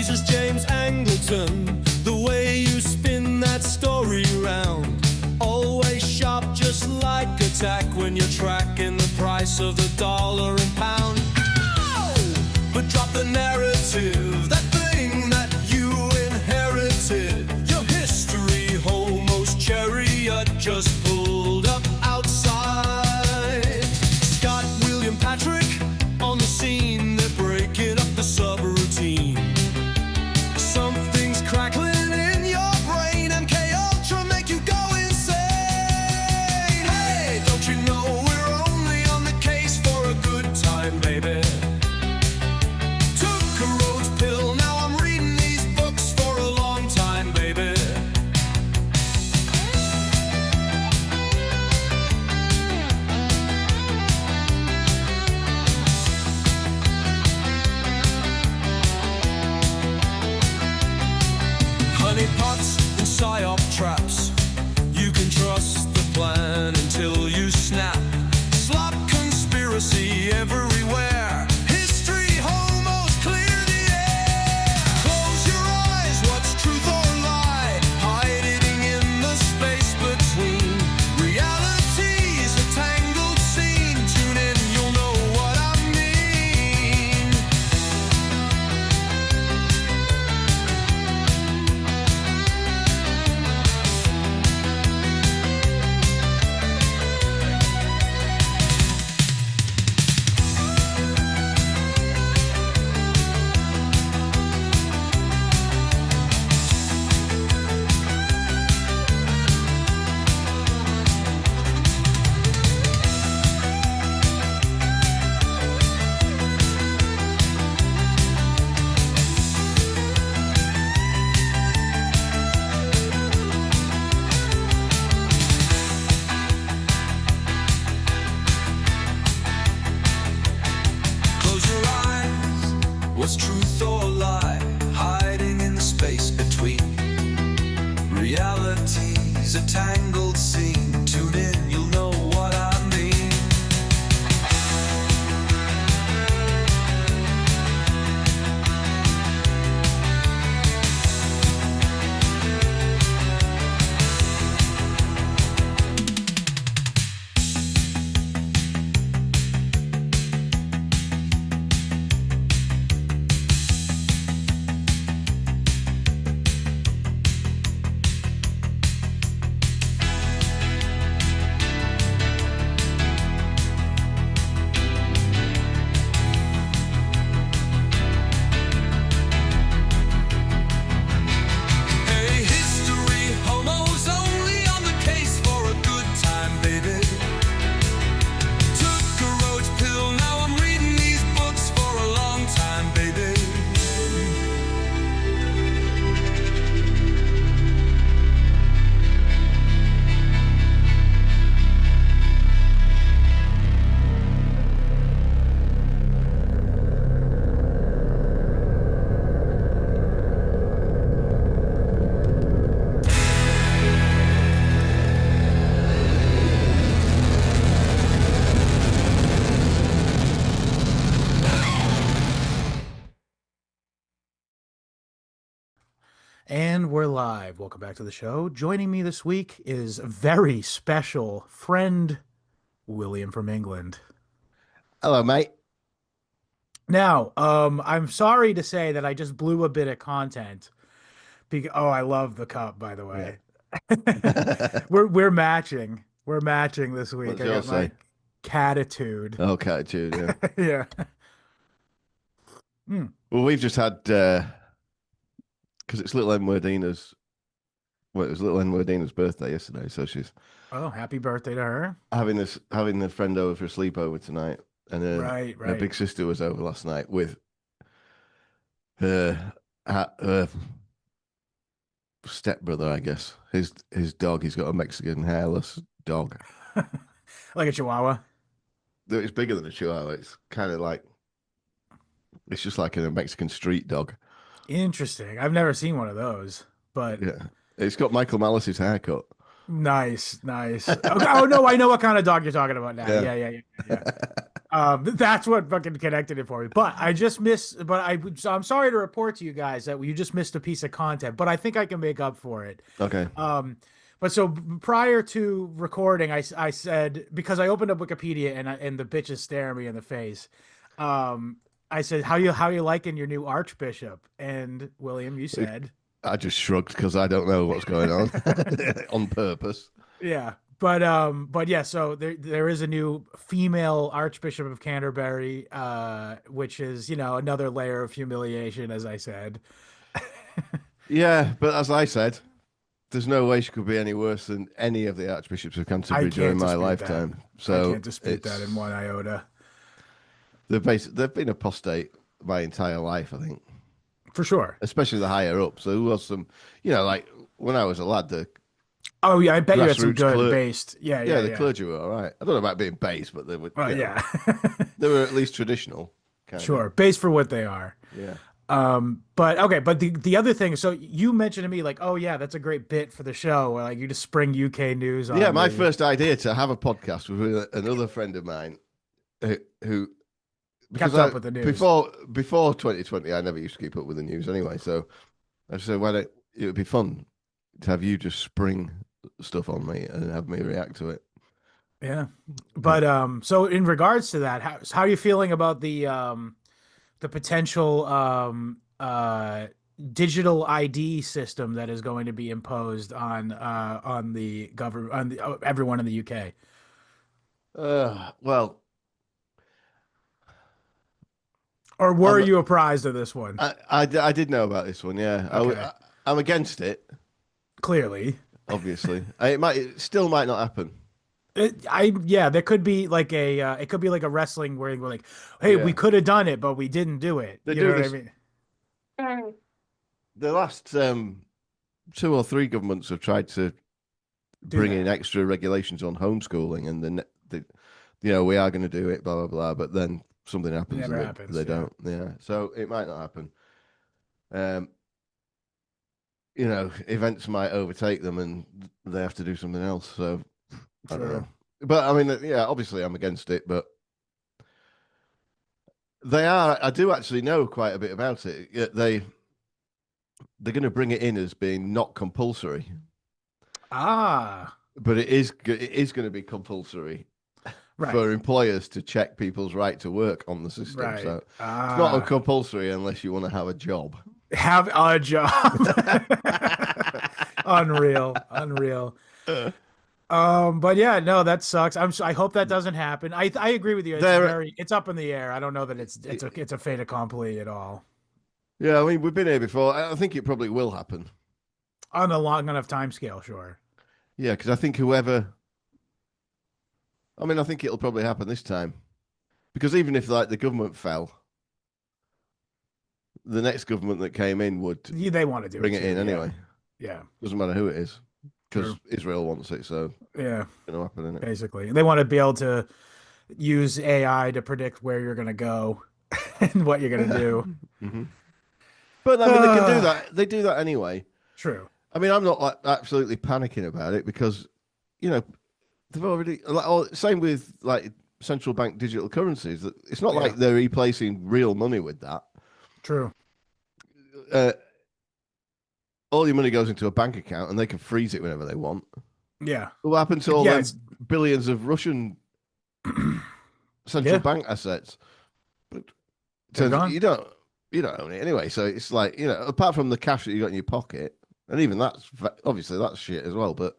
Jesus James Angleton, the way you spin that story round. Always sharp, just like a tack when you're tracking the price of the dollar and pound. But drop the narrative, that thing that you inherited. Your history homos chariot just pulled up outside. Scott, William, Patrick on the scene, they're breaking up the subroutine. Something's crackling in your brain, MK Ultra make you go insane. Hey, don't you know we're only on the case for a good time, baby? Took a rose pill, now I'm reading these books for a long time, baby. Honey pots and psyop traps, you can trust the plan until you snap. Slop conspiracy everywhere. History homos clear the air. Close your eyes, what's truth or lie? Hiding in the space between. Reality's a tangled scene. Tune in, you'll know what I mean. Close your eyes, what's truth or lie? Hiding in the space between. Reality's a tangled scene. Tune in, you'll know what I mean. Hey, history homos only on the case for a good time, baby. Took a roach pill, now I'm reading these books for a long time, baby. And we're live. Welcome back to the show. Joining me this week is a very special friend, William from England. Hello, mate. Now, I'm sorry to say that I just blew a bit of content. Oh, I love the cup, by the way. We're matching. We're matching this week. What's I yours got my say? catitude. Oh, catitude, yeah. Yeah. Well, we've just had, because it's little Enwardina's, well, it was little Enwardina's birthday yesterday, so she's Oh, happy birthday to her. having a friend over for a sleepover tonight, and Right. her big sister was over last night with her stepbrother, I guess. His dog. He's got a Mexican hairless dog. Like a Chihuahua. It's bigger than a Chihuahua. It's kind of like, it's just like a Mexican street dog. Interesting. I've never seen one of those, but Yeah, it's got Michael Malice's haircut. nice. Okay. Oh no, I know what kind of dog you're talking about now. Yeah. Yeah. That's what fucking connected it for me. But I just missed. So I'm sorry to report to you guys that you just missed a piece of content. But I think I can make up for it. Okay. But so prior to recording, I said, because I opened up Wikipedia and the bitches stare me in the face. I said, how you liking your new archbishop? And William, you said, I just shrugged because I don't know what's going on on purpose. yeah. But yeah, so there is a new female Archbishop of Canterbury, which is, another layer of humiliation, as I said. Yeah, but as I said, there's no way she could be any worse than any of the archbishops of Canterbury during my lifetime. So I can't dispute that in one iota. They've been apostate my entire life, I think. For sure. Especially the higher up. So there was some, like when I was a lad, the oh yeah, I bet you had some good based. Yeah, the clergy were all right. I don't know about being based, but they were. Yeah, they were at least traditional. Sure, based for what they are. Yeah. But the other thing, so you mentioned to me like, oh yeah, that's a great bit for the show, where, like, you just spring UK news on. Yeah, my first idea to have a podcast was with another friend of mine who kept up with the news before 2020. I never used to keep up with the news anyway, so I said, it would be fun to have you just spring stuff on me and have me react to it. Yeah, but so in regards to that, how are you feeling about the potential digital ID system that is going to be imposed on the government, on everyone in the UK? Well, or were you apprised of this one? I did know about this one. Yeah, okay. I'm against it. Clearly, obviously, it still might not happen. There could be like it could be like a wrestling where we're like, hey, we could have done it, but we didn't do it. They do this. What I mean? The last 2 or 3 governments have tried to bring in extra regulations on homeschooling, and then we are going to do it, blah blah blah. But then something happens, and they don't. Yeah, so it might not happen. Events might overtake them, and they have to do something else. So. I don't know. But I mean, yeah, obviously I'm against it, but I do actually know quite a bit about it. They're going to bring it in as being not compulsory. But it is going to be compulsory for employers to check people's right to work on the system. Right. So it's not compulsory unless you want to have a job. Have a job. Unreal. But yeah, no, that sucks. I hope that doesn't happen. I agree with you. It's up in the air. I don't know that it's a fait accompli at all. Yeah, I mean, we've been here before. I think it probably will happen on a long enough time scale. Sure. Yeah, because I think I think it'll probably happen this time, because even if like the government fell, the next government that came in would they want to bring it in anyway. Yeah, doesn't matter who it is. Because Israel wants it, so yeah, it's going to happen, isn't it? Basically, they want to be able to use AI to predict where you're going to go and what you're going to do. Mm-hmm. But I mean, they can do that. They do that anyway. True. I mean, I'm not like absolutely panicking about it because, they've already. Same with like central bank digital currencies. It's not like they're replacing real money with that. True. All your money goes into a bank account and they can freeze it whenever they want. Yeah. What happened to all those billions of Russian central bank assets? But you don't own it anyway. So it's like, apart from the cash that you got in your pocket, and even that's shit as well. But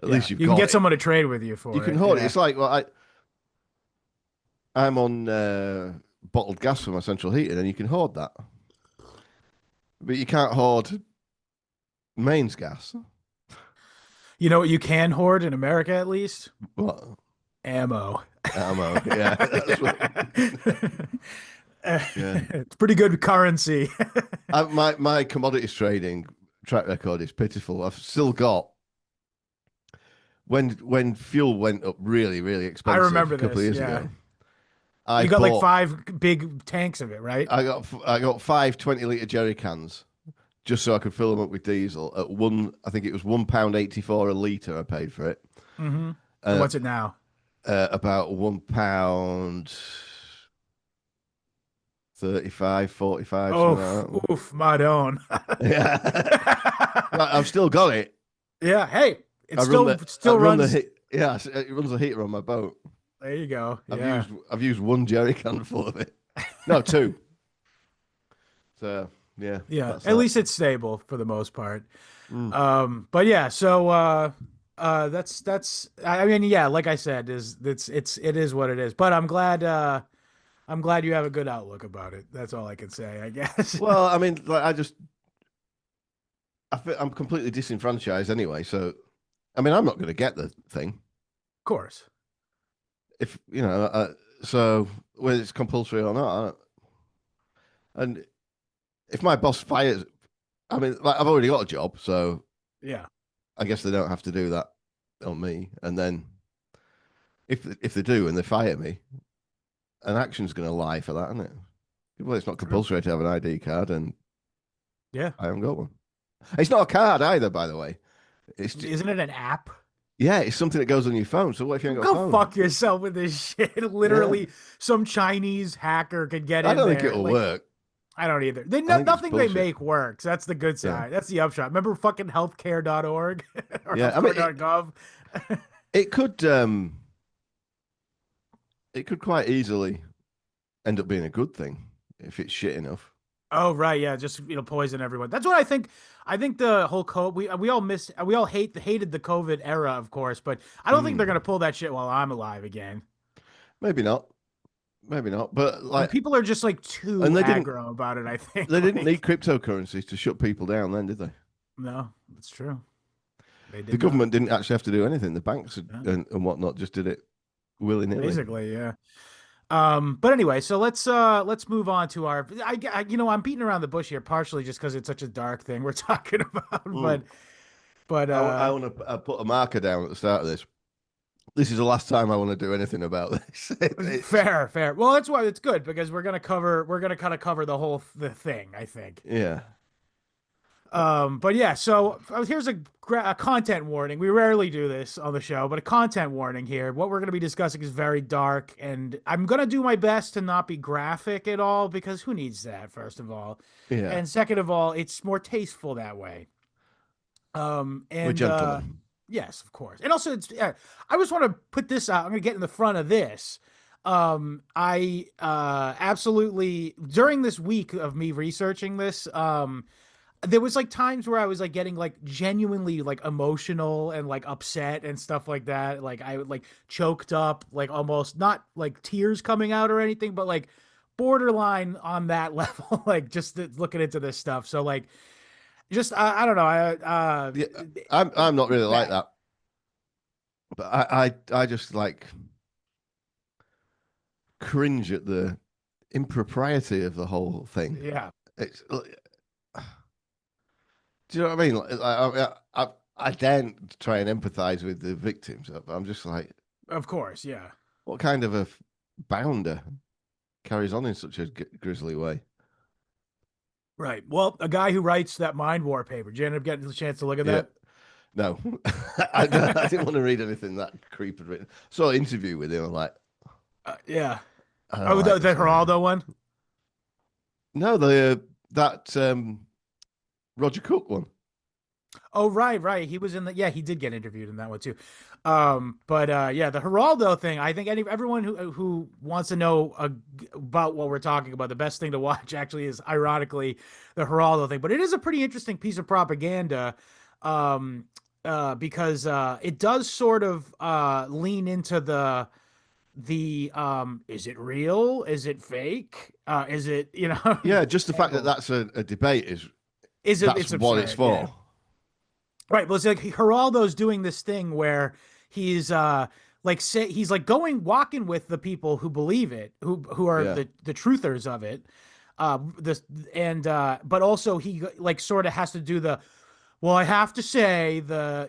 at least you can get someone to trade with you for it. You can hoard it. It's like, I'm on bottled gas for my central heating, and you can hoard that. But you can't hoard mains gas. You know what you can hoard in America, at least? What? Ammo. Yeah. That's It's pretty good currency. My commodities trading track record is pitiful. I've still got when fuel went up really, really expensive. I remember a couple of years ago. You got like 5 big tanks of it, right? I got 5 20-litre jerry cans just so I could fill them up with diesel at I think it was £1.84 a litre I paid for it. Mm-hmm. What's it now? about £1 35, 45, something like Oh, that. oof, Madone. Yeah. But I've still got it. Yeah, hey, it I run still the runs. hit. Yeah, it runs a heater on my boat. There you go. Yeah. I've used one jerry can full of it. No, two. So yeah, Yeah, that's at that. least it's stable for the most part. Mm. But yeah, so that's I mean, yeah, like I said, it is what it is. But I'm glad you have a good outlook about it. That's all I can say, I guess. Well, I mean, like I'm completely disenfranchised anyway. So, I mean, I'm not going to get the thing Of course. if you know. So whether it's compulsory or not, and if my boss fires, I mean, like I've already got a job, so Yeah. I guess they don't have to do that on me. And then if they do and they fire me, an action's going to lie for that, isn't it? Well, it's not True. compulsory to have an ID card, and Yeah. I haven't got one. It's not a card either, by the way. Isn't it an app? Yeah, it's something that goes on your phone. So what if you ain't got a Go phone? fuck yourself with this shit. Literally, Yeah. some Chinese hacker could get I in don't think there. it'll Like, work. I don't either. I think it's Nothing they bullshit. make works. That's the good Yeah. side. That's the upshot. Remember fucking healthcare.org or Yeah, I mean, healthcare.gov? it could quite easily end up being a good thing if it's shit enough. Oh right, yeah, just poison everyone. That's what I think. I think the whole COVID we all hated the COVID era, of course, but I don't think they're gonna pull that shit while I'm alive again. Maybe not. Maybe not. But I mean, like, people are just like too and aggro about it. I think they didn't like, need cryptocurrencies to shut people down then, did they? no, that's true. They The did not. government didn't actually have to do anything. The banks No. and whatnot just did it willy-nilly. Basically, yeah. But anyway, so let's move on to our. I'm beating around the bush here, partially just because it's such a dark thing we're talking about, but I want to put a marker down at the start of this. This is the last time I want to do anything about this. fair. Well, that's why it's good because we're gonna kind of cover the thing, I think. Yeah. But yeah, so here's a content warning. We rarely do this on the show, but a content warning here. What we're going to be discussing is very dark, and I'm going to do my best to not be graphic at all because who needs that, first of all? Yeah. And second of all, it's more tasteful that way. We're And gentlemen. yes, of course. And also, I just want to put this out. I'm going to get in the front of this. I absolutely during this week of me researching this, there was like times where I was like getting like genuinely like emotional and like upset and stuff like that. Like I would like choked up, like almost not like tears coming out or anything, but like borderline on that level, like just looking into this stuff. So like, just I don't know. Yeah, I'm not really like that, but I just like cringe at the impropriety of the whole thing. Yeah, It's do you know what I mean? Like, I daren't try and empathize with the victims. I'm just like, of course, yeah. what kind of a bounder carries on in such a grisly way? Right. Well, a guy who writes that MindWar paper. Did you end up getting the chance to look at that? No, I didn't want to read anything that creep had written. Saw an interview with him. I'm like, Yeah. I don't Oh, like the this guy. Geraldo one. No, that Roger Cook one. Oh, right. He was in the, yeah, he did get interviewed in that one too. But yeah, the Geraldo thing, I think everyone who wants to know about what we're talking about, the best thing to watch actually is ironically the Geraldo thing. But it is a pretty interesting piece of propaganda, because it does sort of lean into the is it real? Is it fake? Is it, Yeah, just the fact that that's a debate it's that's what absurd, it's for. yeah. Right. Well, it's like Geraldo's doing this thing where he's he's like walking with the people who believe it, who are Yeah. the truthers of it. But also he like sort of has to do well, I have to say the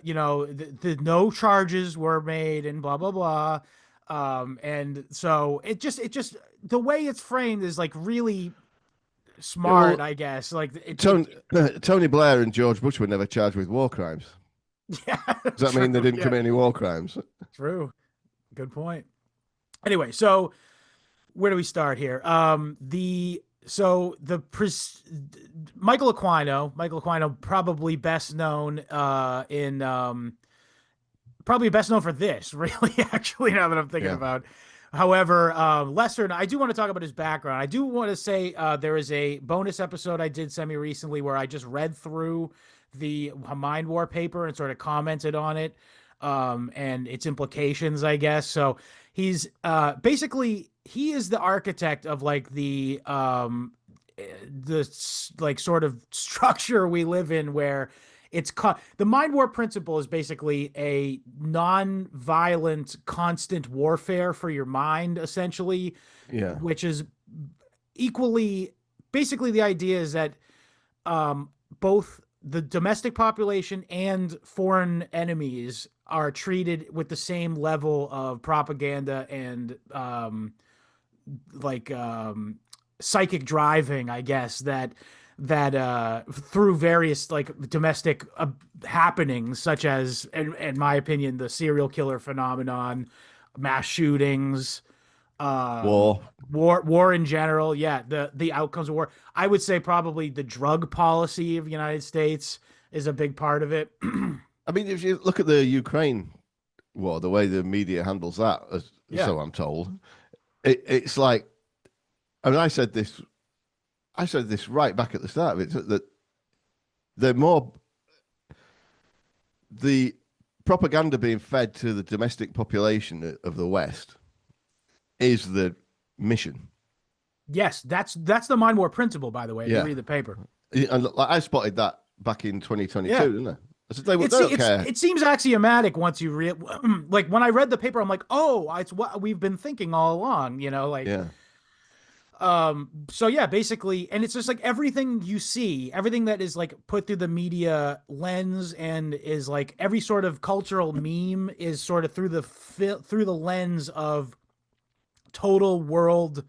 no charges were made and blah blah blah. And so it just the way it's framed is like really smart, Well, I guess. Like Tony Blair and George Bush were never charged with war crimes. yeah, Does that mean they didn't commit any war crimes? True. Good point. Anyway, so where do we start here? Michael Aquino, probably best known probably best known for this, really, actually, now that I'm thinking Yeah. about. However, lesser, I do want to talk about his background. I do want to say there is a bonus episode I did semi recently where I just read through the MindWar paper and sort of commented on it, and its implications, I guess. So he's basically he is the architect of like like sort of structure we live in where the mind war principle is basically a non-violent constant warfare for your mind, essentially. Yeah. Which is equally basically the idea is that both the domestic population and foreign enemies are treated with the same level of propaganda and psychic driving, I guess, that through various like domestic happenings, such as, in my opinion, the serial killer phenomenon, mass shootings, war in general. Yeah, the outcomes of war. I would say probably the drug policy of the United States is a big part of it. I mean, if you look at the Ukraine war, the way the media handles that, so I'm told, it's like, I mean, I said this right back at the start of it, that the propaganda being fed to the domestic population of the West is the mission. Yes, that's the mind war principle, by the way. If you read the paper. And I spotted that back in 2022, didn't I? I said, they don't care. It seems axiomatic once you read. Like when I read the paper, I'm like, oh, it's what we've been thinking all along. Yeah. So yeah, basically, and it's just like everything you see, everything that is like put through the media lens and is like every sort of cultural meme is sort of through the lens of total world,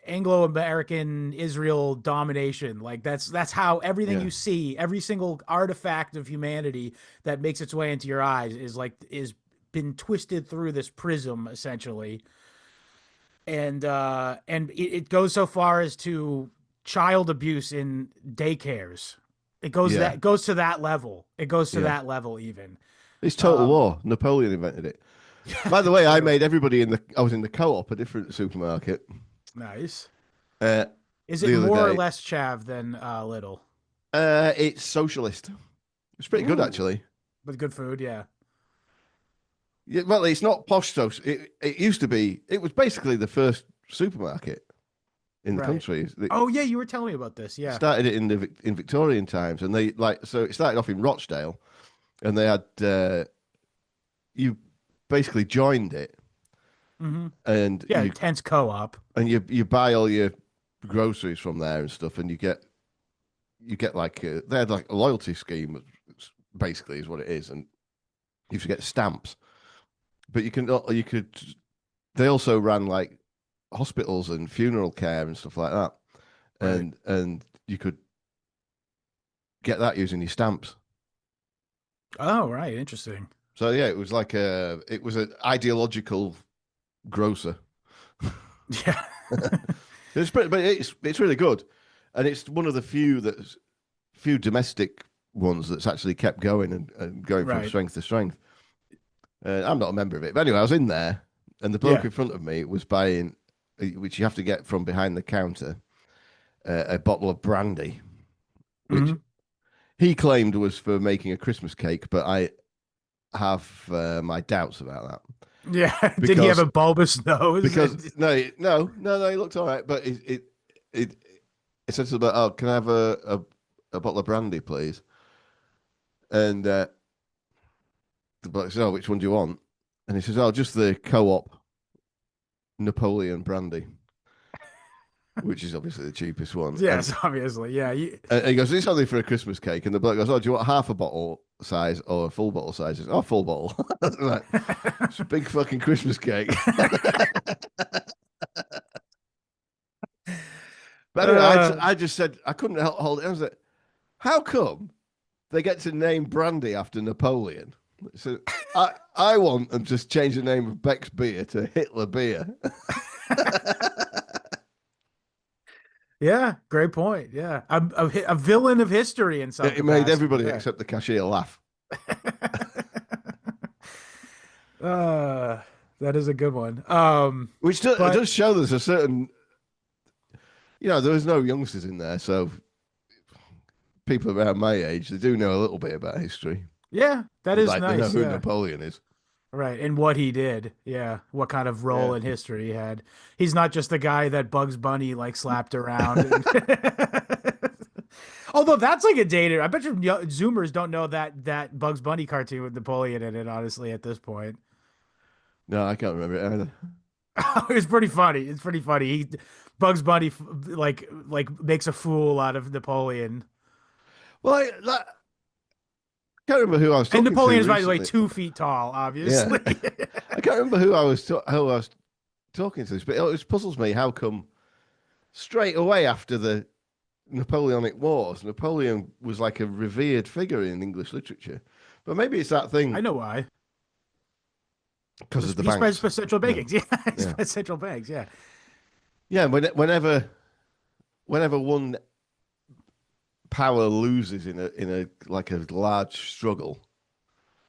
Anglo-American Israel domination. Like that's how everything you see, every single artifact of humanity that makes its way into your eyes is been twisted through this prism, essentially. And it goes so far as to child abuse in daycares. It goes to that level. It goes to that level even. It's total war. Napoleon invented it. By the way, I made everybody I was in the Co-op, a different supermarket. Nice. Is it more or less chav than Little? It's socialist. It's pretty good, actually. With good food, yeah. Yeah, well, it's not posh social. It used to be. It was basically the first supermarket in the country. Oh yeah, you were telling me about this. Yeah, started it in Victorian times, and so it started off in Rochdale, and they had you basically joined it, and intense co-op, and you buy all your groceries from there and stuff, and you get like they had like a loyalty scheme, basically is what it is, and you used to get stamps. But they also ran like hospitals and funeral care and stuff like that. And you could get that using your stamps. Oh, right. Interesting. So yeah, it was like it was an ideological grocer. Yeah. But it's really good. And it's one of the few domestic ones that's actually kept going and going from strength to strength. I'm not a member of it. But anyway, I was in there, and the bloke in front of me was buying, which you have to get from behind the counter, a bottle of brandy, which he claimed was for making a Christmas cake, but I have my doubts about that. Yeah. Did he have a bulbous nose? Because no, he looked all right, but it said something about, oh, can I have a bottle of brandy, please? And the bloke says, oh, which one do you want? And he says, oh, just the Co-op Napoleon brandy, which is obviously the cheapest one. Yes, obviously, yeah. And he goes, it's only for a Christmas cake. And the bloke goes, oh, do you want half a bottle size or a full bottle size? He says, oh, full bottle. Like, it's a big fucking Christmas cake. But anyway, I just said, I couldn't hold it. I was like, how come they get to name brandy after Napoleon? So I want them just change the name of Beck's beer to Hitler beer. Yeah, great point. Yeah, a villain of history in some It made capacity. everybody Yeah. except the cashier laugh. uh, that is a good one. Which But does show there's a certain, there was no youngsters in there, so people around my age, they do know a little bit about history. yeah, that is Like they know nice. who Yeah. Napoleon is. Right, and what he did, yeah, what kind of role Yeah. in history he had. He's not just the guy that Bugs Bunny like slapped around. Although that's like a dated. I bet you Zoomers don't know that Bugs Bunny cartoon with Napoleon in it. Honestly, at this point, No, I can't remember it either. it's pretty funny. It's pretty funny. Bugs Bunny like makes a fool out of Napoleon. Well, I can't remember who I was And talking Napoleon to is, by the way, recently. 2 feet tall, Yeah, obviously. I can't remember who I was talking to this, but it always puzzles me how come straight away after the Napoleonic Wars, Napoleon was like a revered figure in English literature. But maybe it's that thing I know why. because of the He banks. spreads central bankings. Yeah, he Yeah. spreads central banks. Yeah. Yeah, whenever one power loses in a like a large struggle,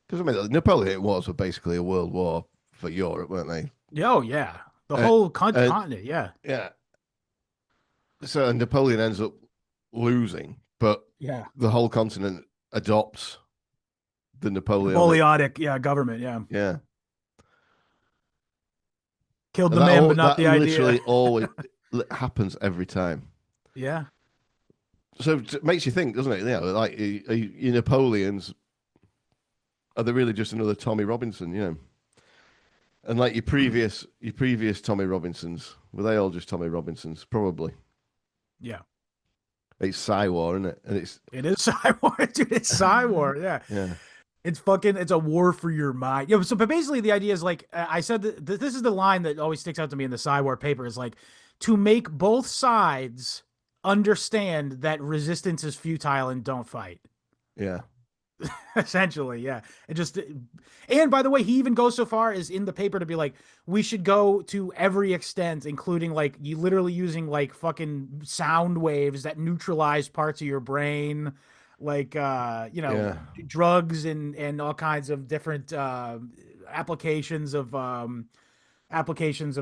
because I mean Napoleonic Wars were basically a world war for Europe, weren't they? Oh yeah, the Uh, whole continent. Yeah. Yeah. So Napoleon ends up losing, but Yeah. the whole continent adopts the Napoleonic, yeah, government. Yeah. Yeah. Killed And the man, but not that the literally idea. always happens every time. Yeah. So it makes you think, doesn't it? Like your Napoleons, are they really just another Tommy Robinson? And like your previous Tommy Robinsons, were they all just Tommy Robinsons? Probably. Yeah. It's Psy-War, isn't it? And It is Psy-War, dude. It's Psy-War. Yeah. yeah. It's a war for your mind. Yeah. So, but basically, the idea is like I said, this is the line that always sticks out to me in the Psy-War paper is like to make both sides understand that resistance is futile and don't fight. Yeah. Essentially, yeah. And by the way, he even goes so far as in the paper to be like, we should go to every extent, including like you literally using like fucking sound waves that neutralize parts of your brain, like Yeah. drugs and all kinds of different applications of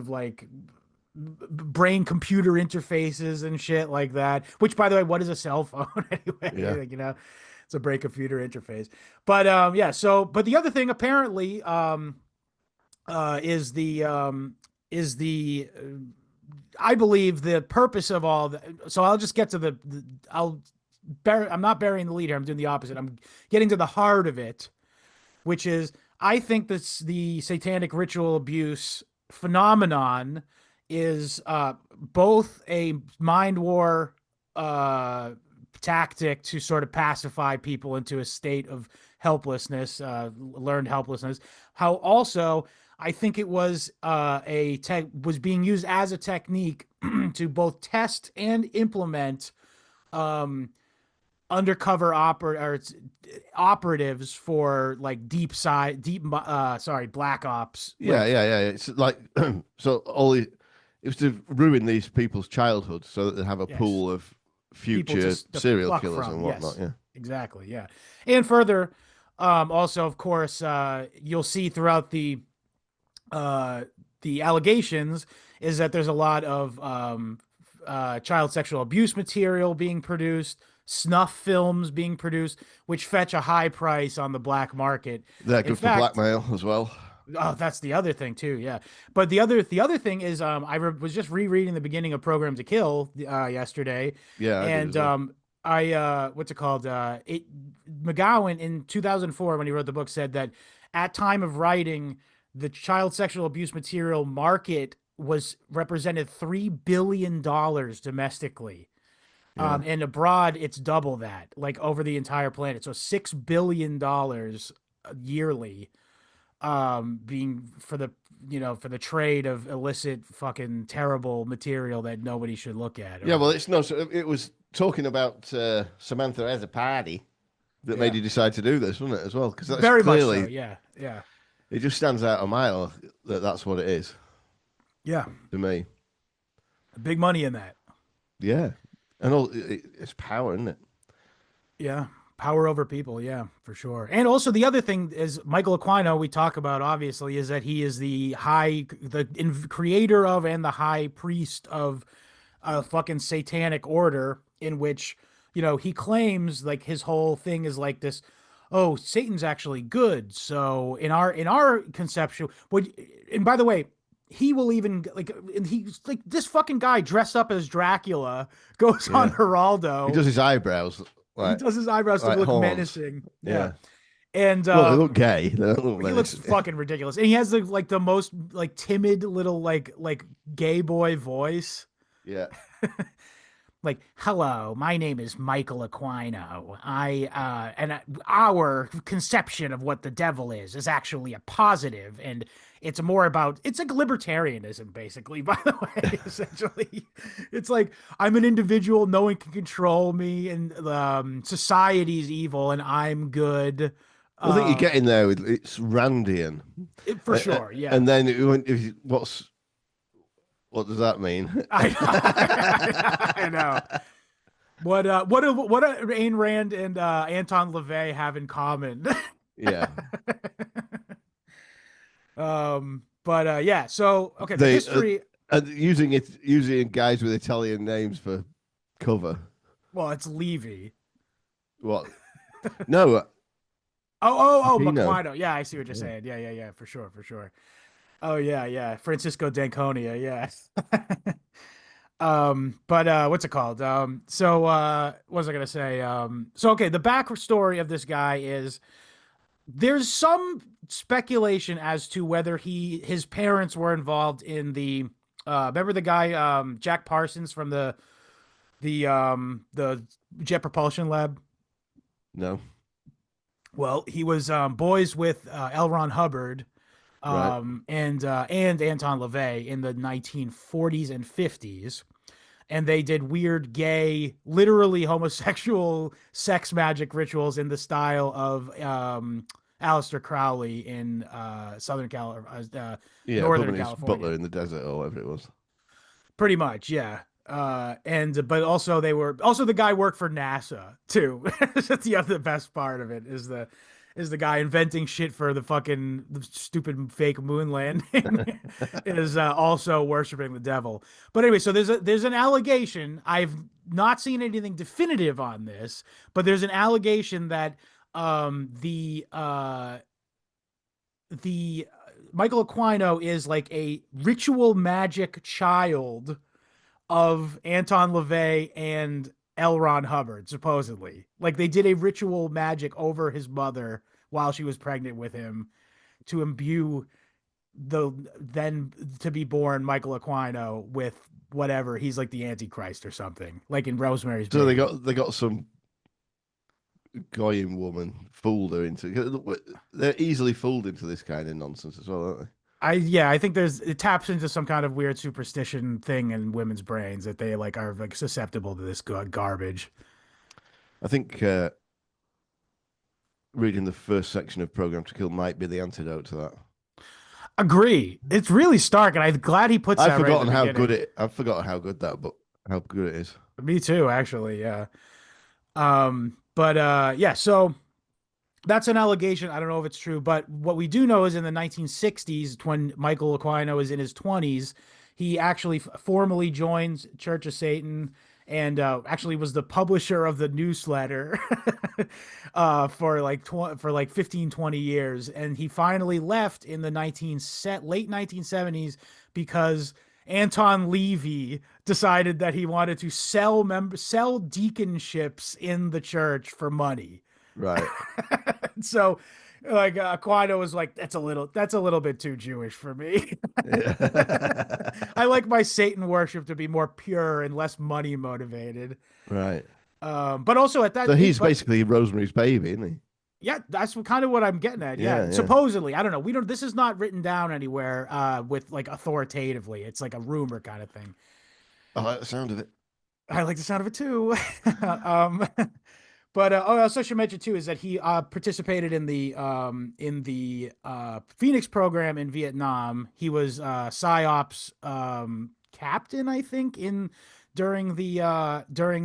like brain computer interfaces and shit like that. Which, by the way, what is a cell phone anyway? Yeah. Like, it's a brain computer interface. But yeah. So, but the other thing apparently is the I believe the purpose of all that. So I'll just get to I'm not burying the lead here. I'm doing the opposite. I'm getting to the heart of it, which is I think that the satanic ritual abuse phenomenon is both a mind war tactic to sort of pacify people into a state of helplessness, learned helplessness. How also I think it was was being used as a technique to both test and implement undercover operatives for like black ops. Yeah. It's like so it was to ruin these people's childhood so that they have a pool of future serial killers and whatnot. Yes, yeah, exactly. Yeah, and further, also of course, you'll see throughout the allegations is that there's a lot of child sexual abuse material being produced, snuff films being produced, which fetch a high price on the black market. they're good for blackmail as well. Oh, that's the other thing too. Yeah, but the other thing is, was just rereading the beginning of Program to Kill yesterday. Yeah, and what's it called? McGowan in 2004 when he wrote the book said that at time of writing, the child sexual abuse material market represented $3 billion domestically. Yeah. And abroad, it's double that, like over the entire planet. So $6 billion yearly being for the trade of illicit fucking terrible material that nobody should look at. Yeah, well, it was talking about Samantha as a party. that made you decide to do this, wasn't it, as well? Because that's Very much clearly, so. Yeah. Yeah. it just stands out a mile that that's what it is Yeah. to me. Big money in that. Yeah. And it's power, isn't it? Yeah. Power over people. Yeah, for sure. And also the other thing is Michael Aquino, we talk about obviously, is that he is the creator of and the high priest of a fucking satanic order in which, he claims like his whole thing is like this, oh, Satan's actually good. So in our conception, and by the way, he will even like, and he's like this fucking guy dressed up as Dracula goes on Yeah. He Geraldo. does his eyebrows He like does his eyebrows to like look horns. menacing. Yeah. Yeah. And Well, they look gay. They don't look he looks menacing. fucking ridiculous. And he has the most like timid little like gay boy voice. Yeah. Like, hello, my name is Michael Aquino. Our conception of what the devil is actually a positive, and it's more about, it's like libertarianism, basically, by the way, essentially. It's like, I'm an individual, no one can control me, and society's evil, and I'm good. I think you're getting there with it's Randian. For sure, yeah. And then what does that mean? I know. What do Ayn Rand and Anton LaVey have in common? Yeah. Yeah. So okay, the history. Using guys with Italian names for cover. Well, it's Levy. What? No. Oh, Aquino. McQuino. Yeah, I see what you're saying. Yeah, for sure. Oh yeah. Francisco d'Anconia, yeah. What's it called? What was I gonna say? Okay, the backstory of this guy is there's some speculation as to whether his parents were involved in the remember the guy Jack Parsons from the Jet Propulsion Lab? No. Well, he was boys with L. Ron Hubbard Right. and Anton LaVey in the 1940s and 50s. And they did weird, gay, literally homosexual sex magic rituals in the style of Aleister Crowley in Northern Butler California. Butler in the desert or whatever it was. Pretty much, yeah. But also the guy worked for NASA too. That's the best part of it is the guy inventing shit for the stupid fake moon landing is also worshiping the devil. But anyway, so there's an allegation. I've not seen anything definitive on this, but there's an allegation that the Michael Aquino is like a ritual magic child of Anton LaVey and L. Ron Hubbard, supposedly. Like they did a ritual magic over his mother while she was pregnant with him to imbue the then to be born Michael Aquino with whatever. He's like the Antichrist or something, like in Rosemary's Baby. So they got some goyim woman fooled her into. They're easily fooled into this kind of nonsense as well, aren't they? I think it taps into some kind of weird superstition thing in women's brains that they like are like susceptible to this garbage. I think reading the first section of Program to Kill might be the antidote to that. Agree. It's really stark, and I'm glad he puts that. I've forgotten how good it is. Me too, actually. Yeah. So that's an allegation. I don't know if it's true, but what we do know is in the 1960s, when Michael Aquino is in his 20s, he actually formally joins Church of Satan and actually was the publisher of the newsletter for like 15, 20 years. And he finally left in the late 1970s because Anton Levy decided that he wanted to sell deaconships in the church for money. Right. So like Aquino was like, that's a little bit too Jewish for me. I like my Satan worship to be more pure and less money motivated. Right. But also at that, so he's basically Rosemary's Baby, isn't he? Yeah, that's kind of what I'm getting at. Yeah. Supposedly, I don't know. This is not written down anywhere with like authoritatively. It's like a rumor kind of thing. I like the sound of it. I like the sound of it too. But oh, I also should mention too is that he participated in the Phoenix program in Vietnam. He was PSYOPs captain, I think, in during the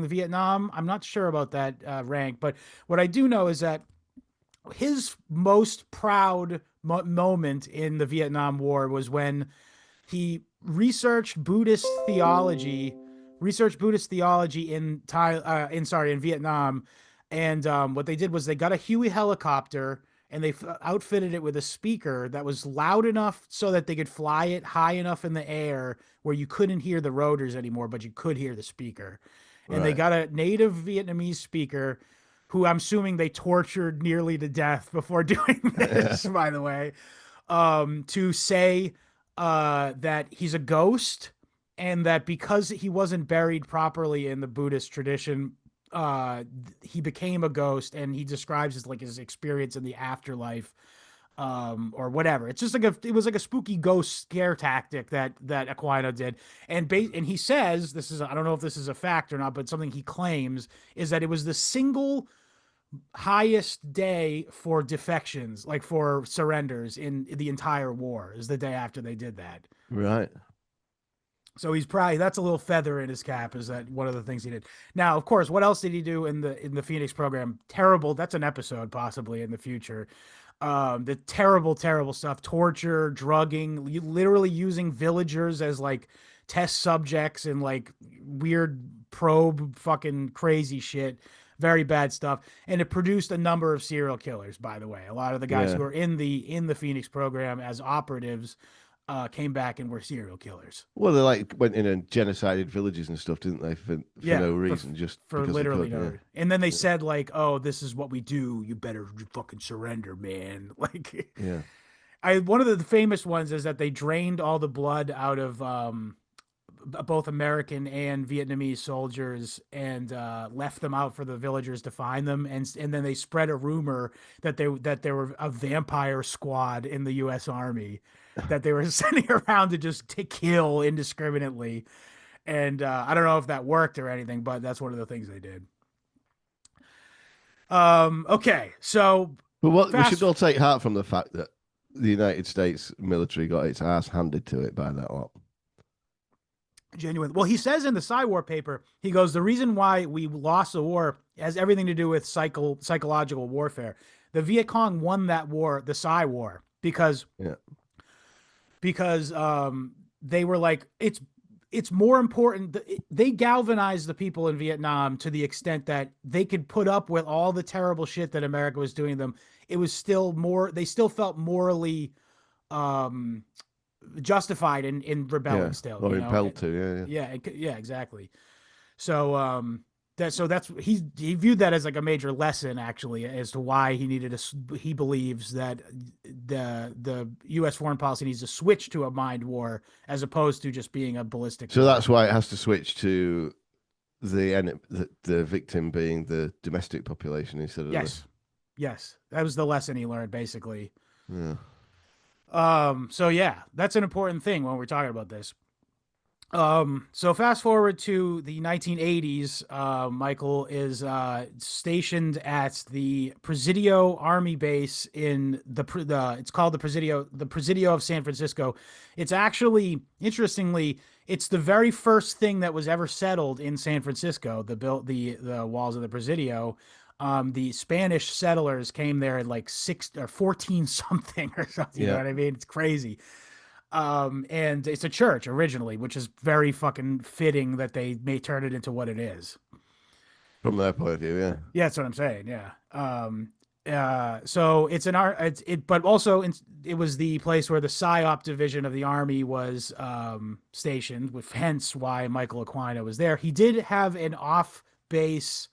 Vietnam. I'm not sure about that rank, but what I do know is that his most proud moment in the Vietnam War was when he researched Buddhist theology in in Vietnam, and what they did was they got a Huey helicopter and they outfitted it with a speaker that was loud enough so that they could fly it high enough in the air where you couldn't hear the rotors anymore, but you could hear the speaker. And they Right. got a native Vietnamese speaker who I'm assuming they tortured nearly to death before doing this, by the way, to say that he's a ghost and that because he wasn't buried properly in the Buddhist tradition, he became a ghost, and he describes his experience in the afterlife, or whatever. It's just it was like a spooky ghost scare tactic that Aquino did, and he says this is I don't know if this is a fact or not, but something he claims is that it was the single highest day for defections, like for surrenders in the entire war, is the day after they did that. Right. So he's probably that's a little feather in his cap. Is that one of the things he did? Now, of course, what else did he do in the Phoenix program? Terrible. That's an episode possibly in the future. The terrible stuff: torture, drugging, literally using villagers as like test subjects and like weird probe, fucking crazy shit. Very bad stuff, and it produced a number of serial killers. By the way, a lot of the guys Yeah. who were in the Phoenix program as operatives came back and were serial killers. Well, they like went in and genocided villages and stuff, didn't they? For no reason, just for because literally they no could. reason. And then they said like, "Oh, this is what we do. You better fucking surrender, man." Like, Yeah. one of the famous ones is that they drained all the blood out of both American and Vietnamese soldiers and left them out for the villagers to find them, and then they spread a rumor that there were a vampire squad in the U.S. Army that they were sending around to just to kill indiscriminately. And I don't know if that worked or anything, but that's one of the things they did. Okay, so But what we should fast. all take heart from the fact that the United States military got its ass handed to it by that lot. Genuine. Well, he says in the Psy-War paper, he goes, the reason why we lost the war has everything to do with psychological warfare. The Viet Cong won that war, the Psy-War, because Yeah. they were like, it's more important. They galvanized the people in Vietnam to the extent that they could put up with all the terrible shit that America was doing to them. It was still more, they still felt morally justified in rebelling Yeah. still, Or you know? impelled to, Yeah, exactly. So that's he viewed that as like a major lesson actually as to why he believes that the U.S. foreign policy needs to switch to a mind war as opposed to just being a ballistic So war. that's why it has to switch to the victim being the domestic population instead of Yes, that was the lesson he learned basically. Yeah. So yeah, that's an important thing when we're talking about this. So fast forward to the 1980s, Michael is stationed at the Presidio Army Base in it's called the Presidio of San Francisco. It's actually, interestingly, it's the very first thing that was ever settled in San Francisco, the walls of the Presidio. The Spanish settlers came there at like 6 or 14 something or something. You know Yeah. what I mean? It's crazy. And it's a church originally, which is very fucking fitting that they may turn it into what it is. From their point of view, yeah. Yeah, that's what I'm saying. Yeah. So it's an art. But also it was the place where the PSYOP division of the army was stationed, with hence why Michael Aquino was there. He did have an off base,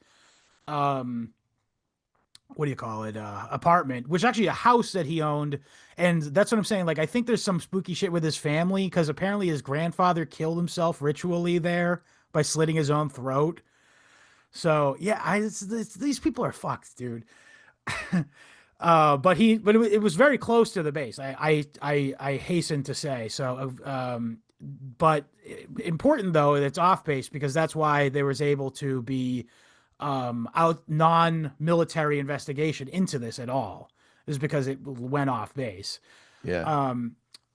what do you call it? Apartment, which actually a house that he owned. And that's what I'm saying. Like, I think there's some spooky shit with his family because apparently his grandfather killed himself ritually there by slitting his own throat. So yeah, these people are fucked, dude. But it was very close to the base. I hasten to say so. But important though, it's off base because that's why they was able to be out non-military investigation into this at all. This is because it went off base. Yeah.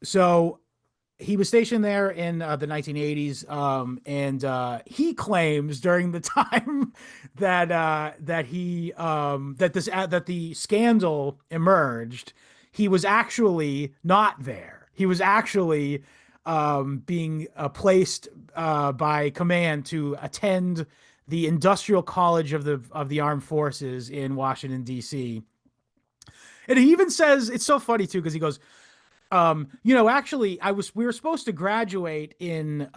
So he was stationed there in the 1980s, and he claims during the time that the scandal emerged, he was actually not there. He was actually being placed by command to attend the Industrial College of the Armed Forces in Washington, D.C. And he even says, it's so funny too, because he goes, actually, we were supposed to graduate in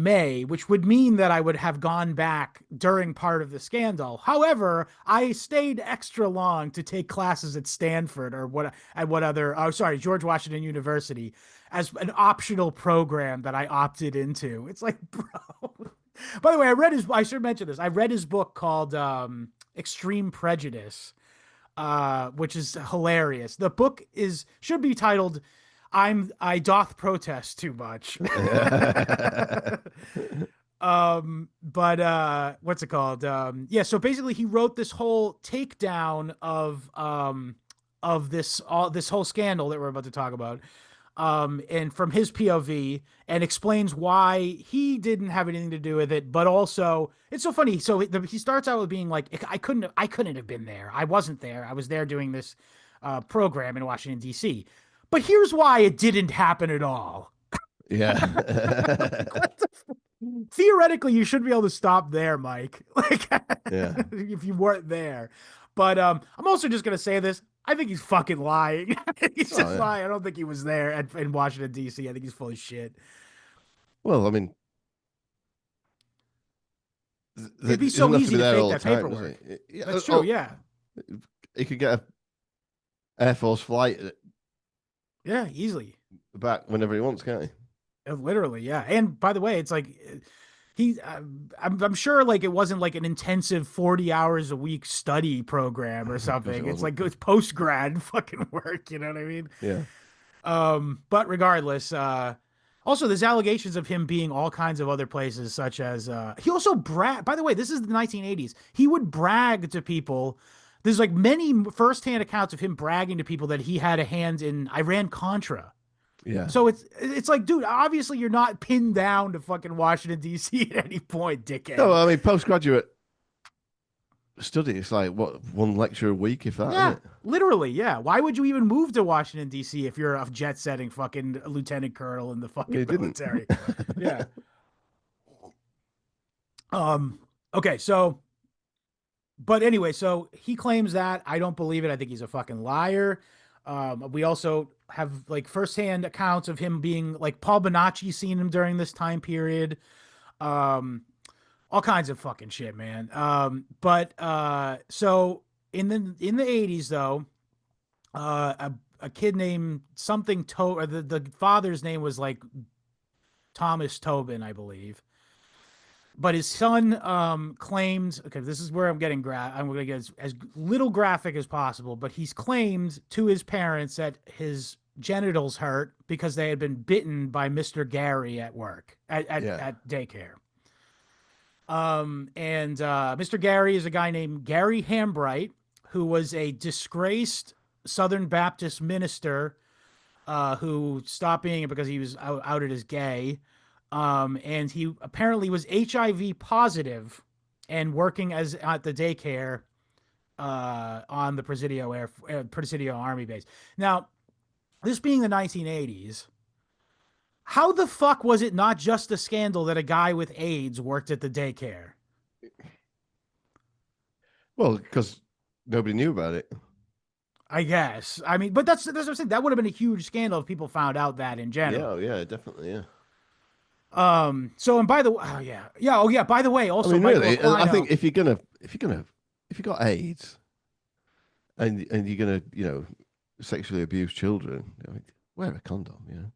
May, which would mean that I would have gone back during part of the scandal. However, I stayed extra long to take classes at Stanford George Washington University as an optional program that I opted into. It's like, bro. By the way, I should mention this. I read his book called Extreme Prejudice, which is hilarious. The book should be titled I doth protest too much. But what's it called? So basically he wrote this whole takedown of this whole scandal that we're about to talk about. And from his POV, and explains why he didn't have anything to do with it, but also it's so funny. So he starts out with being like, I couldn't have been there. I wasn't there. I was there doing this program in Washington, D.C. But here's why it didn't happen at all. Yeah. Theoretically, you should be able to stop there, Mike. Like, yeah. If you weren't there. But I'm also just gonna say this. I think he's fucking lying. He's just lying. I don't think he was there in Washington, D.C. I think he's full of shit. Well, I mean, it'd be so easy to fake that paperwork. Yeah, that's true. Yeah. He could get an Air Force flight. Yeah, easily. Back whenever he wants, can't he? Literally, yeah. And by the way, it's like I'm sure like it wasn't like an intensive 40 hours a week study program or something. It's like it's post grad fucking work. You know what I mean? Yeah. But regardless, also there's allegations of him being all kinds of other places, such as he also by the way, this is the 1980s. He would brag to people. There's like many firsthand accounts of him bragging to people that he had a hand in Iran-Contra. Yeah. So it's like, dude, obviously you're not pinned down to fucking Washington, D.C. at any point, dickhead. No, I mean, postgraduate study, it's like, what, one lecture a week, if that, yeah, isn't it? Literally, yeah. Why would you even move to Washington, D.C. if you're a jet-setting fucking lieutenant colonel in the fucking military? Yeah. Okay, so... But anyway, so he claims that. I don't believe it. I think he's a fucking liar. We also have like firsthand accounts of him being like Paul Bonacci seen him during this time period. All kinds of fucking shit, man. So in the 80s though, a kid named something or the father's name was like Thomas Tobin, I believe. But his son claimed, okay, this is where I'm going to get as little graphic as possible, but he's claimed to his parents that his genitals hurt because they had been bitten by Mr. Gary at work, at daycare. Mr. Gary is a guy named Gary Hambright, who was a disgraced Southern Baptist minister who stopped being it because he was outed as gay. And he apparently was HIV positive and working at the daycare on the Presidio Army Base. Now, this being the 1980s, how the fuck was it not just a scandal that a guy with AIDS worked at the daycare? Well, because nobody knew about it. I guess. I mean, but that's what I'm saying. That would have been a huge scandal if people found out that in general. Yeah, definitely, yeah. So, and by the way, by the way, also, I mean, really, Aquino, I think if you got AIDS and you're gonna, sexually abuse children, wear a condom,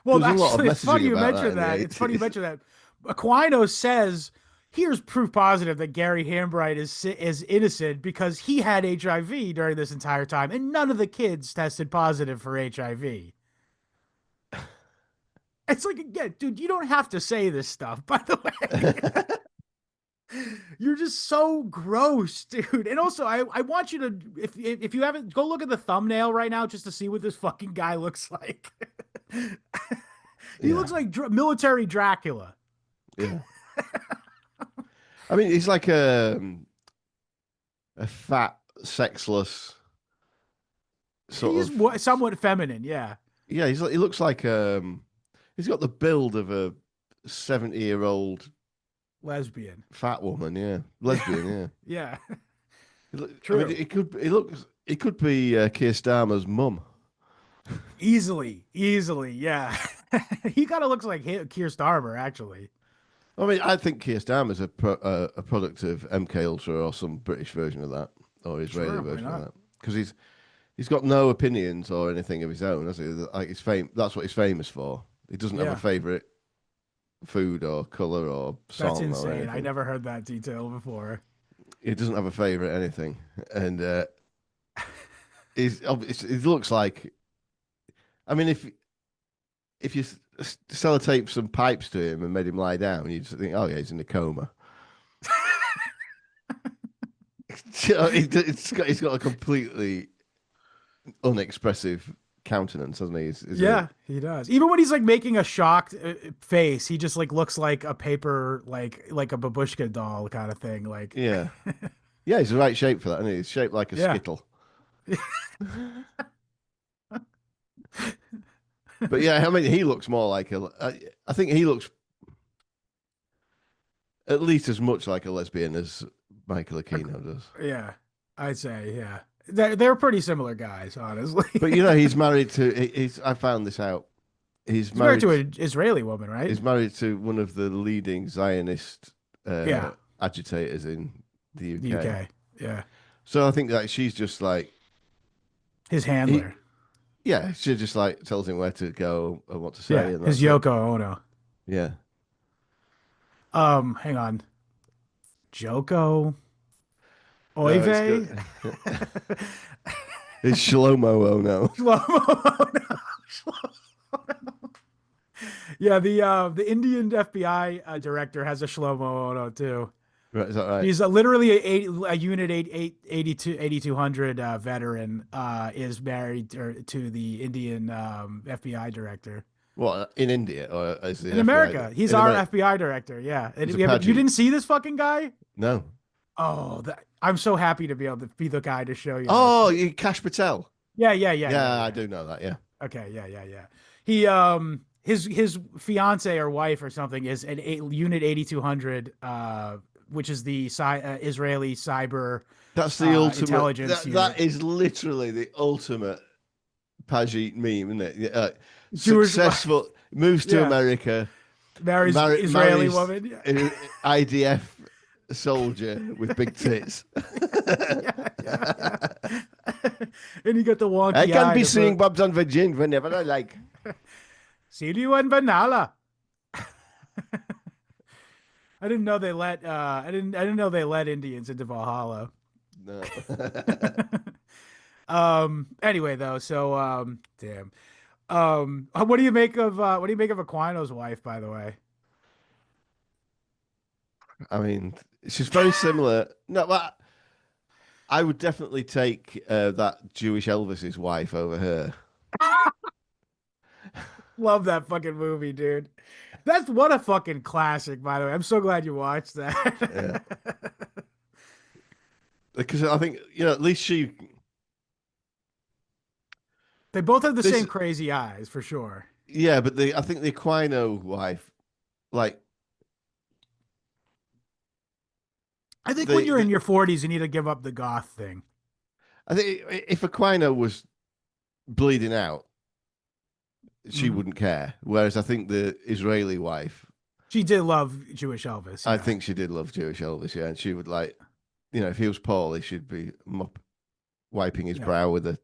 Well, actually, it's funny you mentioned that. It's funny you mentioned that. Aquino says, here's proof positive that Gary Hambright is innocent because he had HIV during this entire time, and none of the kids tested positive for HIV. It's like, again, dude, you don't have to say this stuff, by the way. You're just so gross, dude. And also, I want you to, if you haven't, go look at the thumbnail right now just to see what this fucking guy looks like. He Yeah. looks like military Dracula. Yeah. I mean, he's like a fat, sexless sort He's of. somewhat feminine, yeah. Yeah, he looks like he's got the build of a 70-year-old Lesbian. fat woman. Yeah, lesbian. Yeah. Yeah. I mean, it could be Keir Starmer's mum. Easily, yeah. He kind of looks like Keir Starmer, actually. I mean, I think Keir Starmer's a product of MK Ultra or some British version of that, or Israeli Sure, why version of not? that, because he's got no opinions or anything of his own, has he? Like that's what he's famous for. He doesn't have Yeah. a favorite food or color or song. That's Or insane. I anything. never heard that detail before. He doesn't have a favorite anything, and he looks like. I mean, if you sellotape some pipes to him and made him lie down, you just think, oh yeah, he's in a coma. He's got a completely unexpressive countenance, hasn't he? Yeah, he does. Even when he's like making a shocked face, he just like looks like a paper, like a babushka doll kind of thing. Like, Yeah. Yeah, he's the right shape for that, isn't he? He's shaped like a Yeah. skittle. But yeah, I mean, he looks more like I think he looks at least as much like a lesbian as Michael Aquino does. yeah, I'd say, yeah. They're pretty similar guys, honestly. But you know, he's married to. I found this out. He's married to an Israeli woman, right? He's married to one of the leading Zionist Yeah. agitators in the UK. The UK. Yeah. So I think that she's just like, His handler. yeah, she just like tells him where to go and what to say. Yeah. And His that's it. Yoko Ono. Yeah. Hang on. Joko Oive? It's Shlomo Ono. Shlomo Ono. Yeah, the Indian FBI director has a Shlomo Ono too. Right, is that right? He's literally a Unit 8200 veteran. Is married to the Indian FBI director What, in India or is the in FBI? America. He's In our America? FBI director. Yeah, and He's a you Paget. didn't see this fucking guy? No. Oh, I'm so happy to be able to be the guy to show you. Oh, Kash Patel. Yeah. Yeah, I do know that. Yeah. Okay, yeah. He his fiance or wife or something is an Unit 8200, which is the Israeli cyber. That's the ultimate. Intelligence That is literally the ultimate Pajit meme, isn't it? Yeah, Jewish- successful, moves to Yeah. America, Marries Israeli marries woman. Yeah. an IDF soldier with big tits. Yeah. And you got the wonky I can eye be to seeing put- Bob's on Virgin whenever I like. See you in Vanilla. I didn't know they let I didn't know they let Indians into Valhalla. No. Anyway though, so damn. What do you make of Aquino's wife, by the way? I mean, she's very similar. No, but I would definitely take that Jewish Elvis's wife over her. Love that fucking movie, dude. That's what a fucking classic, by the way. I'm so glad you watched that. Yeah. Because I think, at least she. They both have the This- same crazy eyes, for sure. Yeah, but I think the Aquino wife, like, I think The- when you're in the- your 40s, you need to give up the goth thing. I think if Aquino was bleeding out, she Mhm. wouldn't care. Whereas I think the Israeli wife, She did love Jewish Elvis. I yeah. think she did love Jewish Elvis, yeah, and she would like, if he was poorly, she'd be wiping his Yeah. brow with a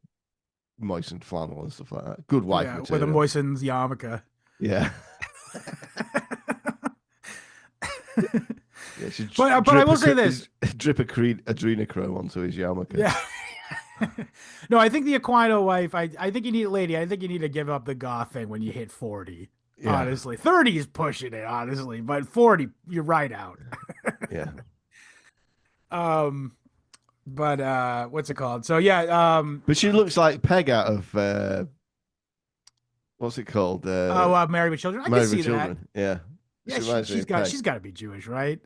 moistened flannel and stuff like that. Good wife Yeah, material. with a moistened yarmulke. Yeah. Yeah, she'd But I drip will say this. drip adrenochrome onto his yarmulke. Yeah. No, I think the Aquino wife, I think you need, lady, I think you need to give up the goth thing when you hit 40. Yeah. Honestly. 30 is pushing it, honestly. But 40, you're right out. Yeah. But what's it called? So yeah, But she looks like Peg out of what's it called? Married with Children. I can Married with see that. Children. Yeah, Yeah, she reminds me of Peg. she's got to be Jewish, right?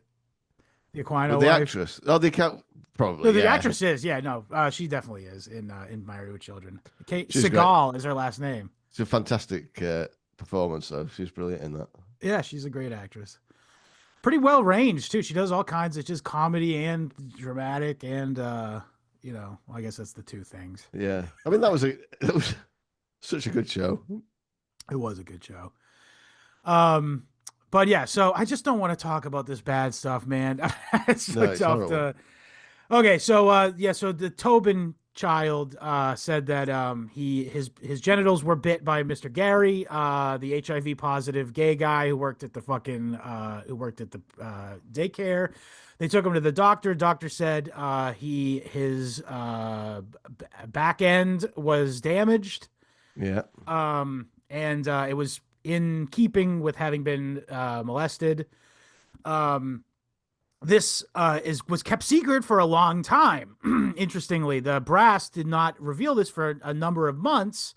The But Aquino the wife. actress, oh, they can't No, probably, the yeah. actress is. Yeah, no, she definitely is in Married with Children. Kate She's great. Segal is her last name. It's a fantastic performance, though. She's brilliant in that. Yeah, she's a great actress. Pretty well ranged too. She does all kinds of just comedy and dramatic, and I guess that's the two things. Yeah, I mean that was such a good show. It was a good show. But yeah, so I just don't want to talk about this bad stuff, man. It's so It's tough horrible. to. Okay, so so the Tobin child said that his genitals were bit by Mr. Gary, the HIV positive gay guy who worked at the daycare. They took him to the doctor. Doctor said his back end was damaged. Yeah, And it was in keeping with having been molested. This was kept secret for a long time. Interestingly, the brass did not reveal this for a number of months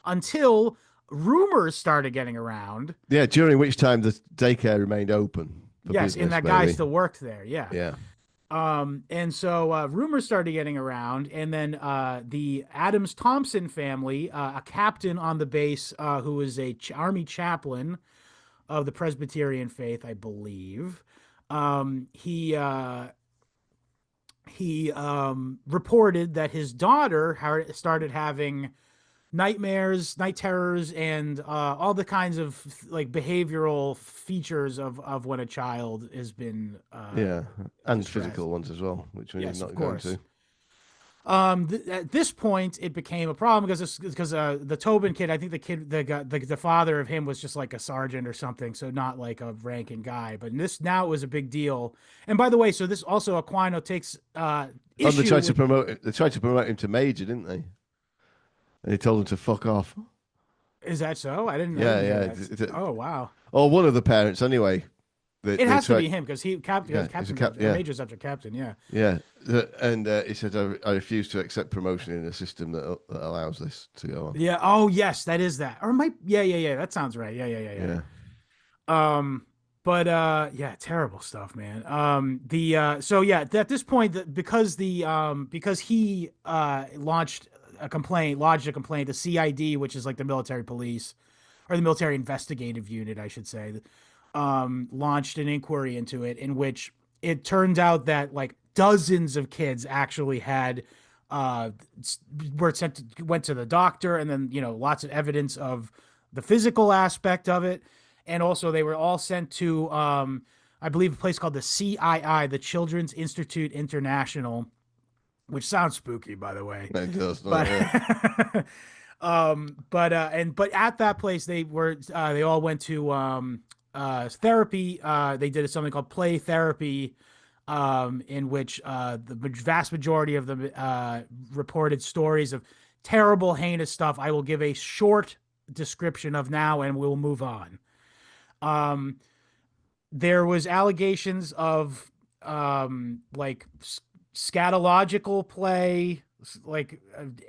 until rumors started getting around. yeah. During which time the daycare remained open. For Yes, business, and that guy maybe. still worked there. Yeah. Yeah, And so rumors started getting around, and then the Adams Thompson family, a captain on the base who was a army chaplain of the Presbyterian faith, I believe. He reported that his daughter started having nightmares, night terrors, and all the kinds of like behavioral features of when a child has been yeah, and distressed. physical ones as well, which we're Yes, not of going course. to. At this point, it became a problem because the Tobin kid, I think the father of him was just like a sergeant or something, so not like a ranking guy. But now it was a big deal. And by the way, so this also Aquino takes And issue they tried to with. promote it. They tried to promote him to major, didn't they? And he told him to fuck off. Is that so? I didn't Yeah, hear yeah. that. Oh wow. Or one of the parents, anyway. It has to be him because captain, Yeah, he's a yeah. major's after captain. Yeah. Yeah, and he said, I refuse to accept promotion in a system that allows this to go on. Yeah. Oh yes, that is that. Or might. Yeah. Yeah. Yeah. That sounds right. Yeah. But yeah, terrible stuff, man. So yeah, at this point, because he lodged a complaint, the CID, which is like the military police or the military investigative unit, I should say, launched an inquiry into it, in which it turned out that like dozens of kids actually had went to the doctor, and then lots of evidence of the physical aspect of it. And also they were all sent to I believe a place called the CII, the Children's Institute International, which sounds spooky, by the way. It does, But yeah. but at that place they all went to therapy. They did something called play therapy, in which the vast majority of them reported stories of terrible, heinous stuff. I will give a short description of now, and we'll move on. There was allegations of like scatological play, like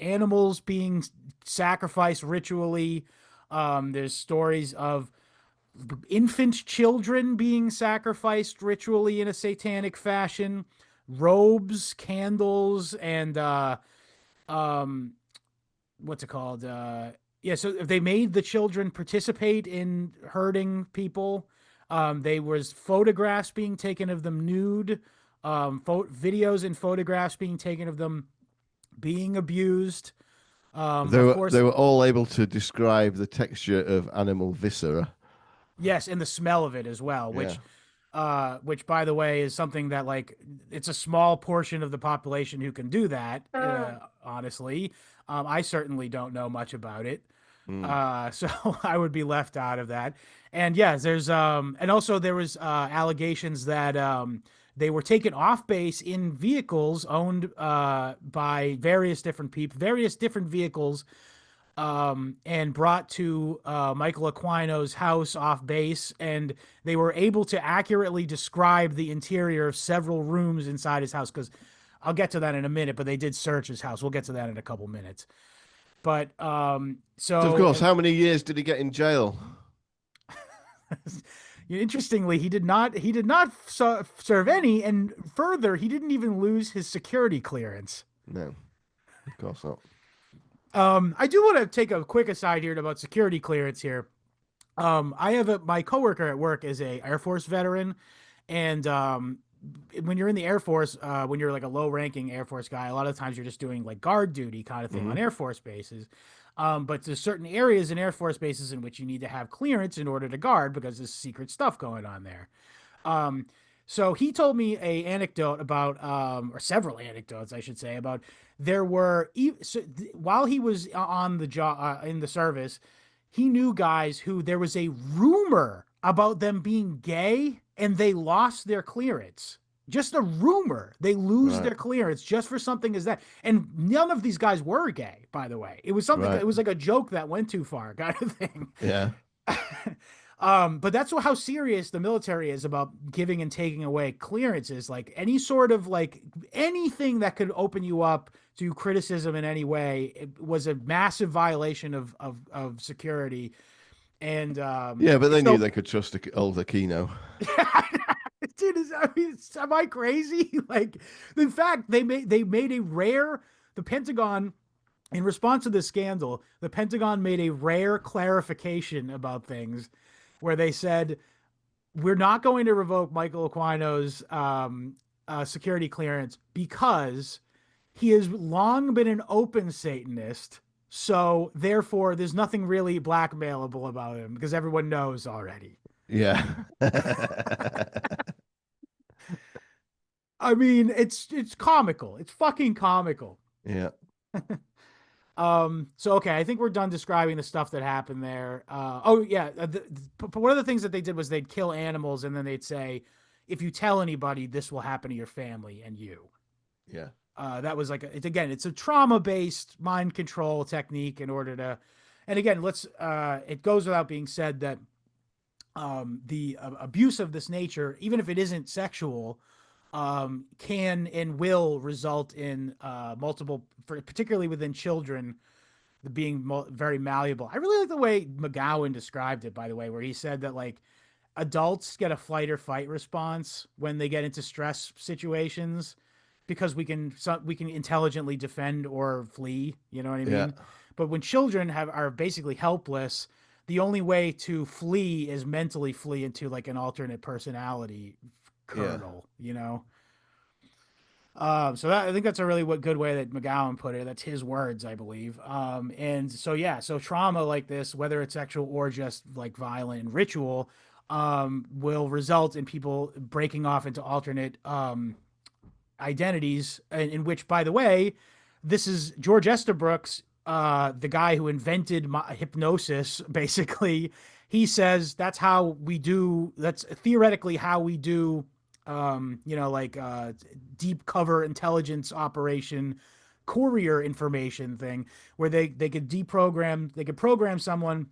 animals being sacrificed ritually. There's stories of infant children being sacrificed ritually in a satanic fashion, robes, candles, and what's it called? Yeah, so they made the children participate in hurting people. There was photographs being taken of them nude, videos and photographs being taken of them being abused. Of course, they were all able to describe the texture of animal viscera. yes, and the smell of it as well, which by the way is something that like it's a small portion of the population who can do that. Honestly, I certainly don't know much about it. So I would be left out of that. And yes, there's and also there was allegations that they were taken off base in vehicles owned by various different people, various different vehicles and brought to Michael Aquino's house off base, and they were able to accurately describe the interior of several rooms inside his house. Because I'll get to that in a minute, but they did search his house. We'll get to that in a couple minutes. But So, of course, how many years did he get in jail? interestingly, he did not serve any, and further, he didn't even lose his security clearance. No, of course not. I do want to take a quick aside here about security clearance here. I have my coworker at work is a Air Force veteran, and when you're in the Air Force, when you're like a low-ranking Air Force guy, a lot of times you're just doing like guard duty kind of thing on Air Force bases. But there's certain areas in Air Force bases in which you need to have clearance in order to guard because there's secret stuff going on there. So he told me a anecdote about, or several anecdotes, I should say, about there were while he was on the job in the service, he knew guys who there was a rumor about them being gay and they lost their clearance. Just a rumor. They lose their clearance just for something as that. And none of these guys were gay, by the way. It was something, it was like a joke that went too far kind of thing. Yeah. But that's how serious the military is about giving and taking away clearances. Like any sort of like anything that could open you up to criticism in any way, it was a massive violation of security. And yeah, but they knew they could trust old Aquino. Dude, am I crazy? Like, in fact, they made a rare, the Pentagon, in response to this scandal, the Pentagon made a rare clarification about things where they said, we're not going to revoke Michael Aquino's security clearance because he has long been an open Satanist. So therefore, there's nothing really blackmailable about him because everyone knows already. Yeah. I mean, it's comical. It's fucking comical. Yeah. So okay, I think we're done describing the stuff that happened there. One of the things that they did was they'd kill animals and then they'd say, if you tell anybody, this will happen to your family and you. Yeah. That was like it's a trauma-based mind control technique in order to, and again, it goes without being said that the abuse of this nature, even if it isn't sexual, can and will result in multiple, particularly within children, being very malleable. I really like the way McGowan described it, by the way, where he said that like adults get a flight or fight response when they get into stress situations because we can intelligently defend or flee. You know what I mean? Yeah. But when children are basically helpless, the only way to flee is mentally flee into like an alternate personality kernel, you know? So I think that's a really good way that McGowan put it. That's his words, I believe. So trauma like this, whether it's sexual or just like violent and ritual, will result in people breaking off into alternate identities, in which, by the way, this is George Estabrook's, the guy who invented hypnosis, basically. He says that's theoretically how we do, deep cover intelligence operation, courier information thing, where they could program someone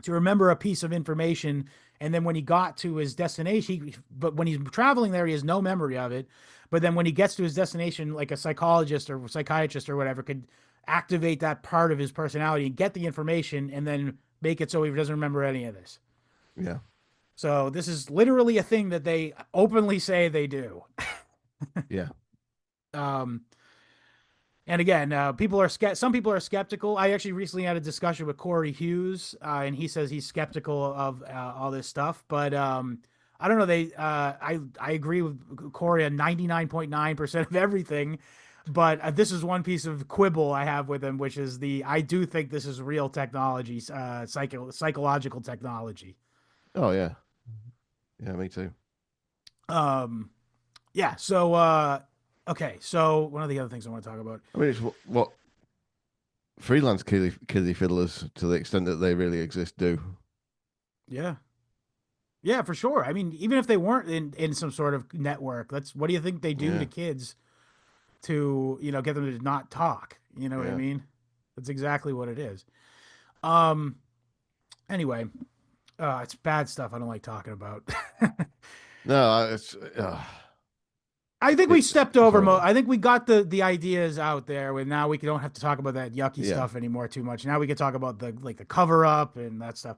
to remember a piece of information. And then when he got to his destination, but when he's traveling there, he has no memory of it. But then when he gets to his destination, like a psychologist or psychiatrist or whatever could activate that part of his personality and get the information and then make it so he doesn't remember any of this. Yeah. So this is literally a thing that they openly say they do. Yeah. And again, some people are skeptical. I actually recently had a discussion with Corey Hughes, and he says he's skeptical of all this stuff. But I don't know. I agree with Corey on 99.9% of everything. But this is one piece of quibble I have with him, which is I do think this is real technology, psychological technology. Oh yeah. Yeah, me too. Yeah. So, okay. So one of the other things I want to talk about. I mean, it's what freelance kiddie fiddlers, to the extent that they really exist, do. Yeah. Yeah, for sure. I mean, even if they weren't in some sort of network, what do you think they do to kids to, get them to not talk? You know what I mean? That's exactly what it is. Um. Anyway, it's bad stuff. I don't like talking about. No, I think we stepped it's over. horrible. I think we got the ideas out there. With now we don't have to talk about that yucky Yeah. stuff anymore too much. Now we can talk about the cover up and that stuff.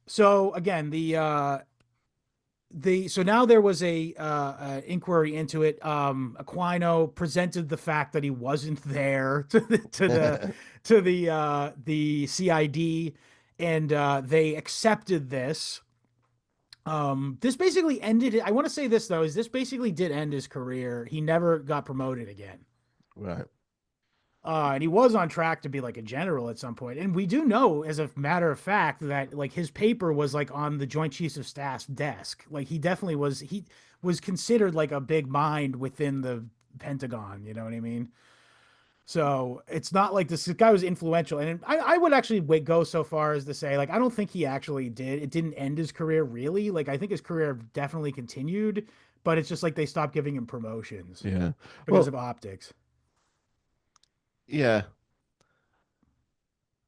So again, so now there was a inquiry into it. Aquino presented the fact that he wasn't there to the CID, and they accepted this. This basically ended it. I want to say this though, is this basically did end his career. He never got promoted again. Right. And he was on track to be like a general at some point. And we do know, as a matter of fact, that like his paper was like on the Joint Chiefs of Staff's desk. Like he definitely was. He was considered like a big mind within the Pentagon. You know what I mean? So it's not like this guy was influential. And I would actually go so far as to say, like, I don't think he actually did. It didn't end his career really. Like, I think his career definitely continued, but it's just like they stopped giving him promotions Yeah. because Well, of optics. yeah.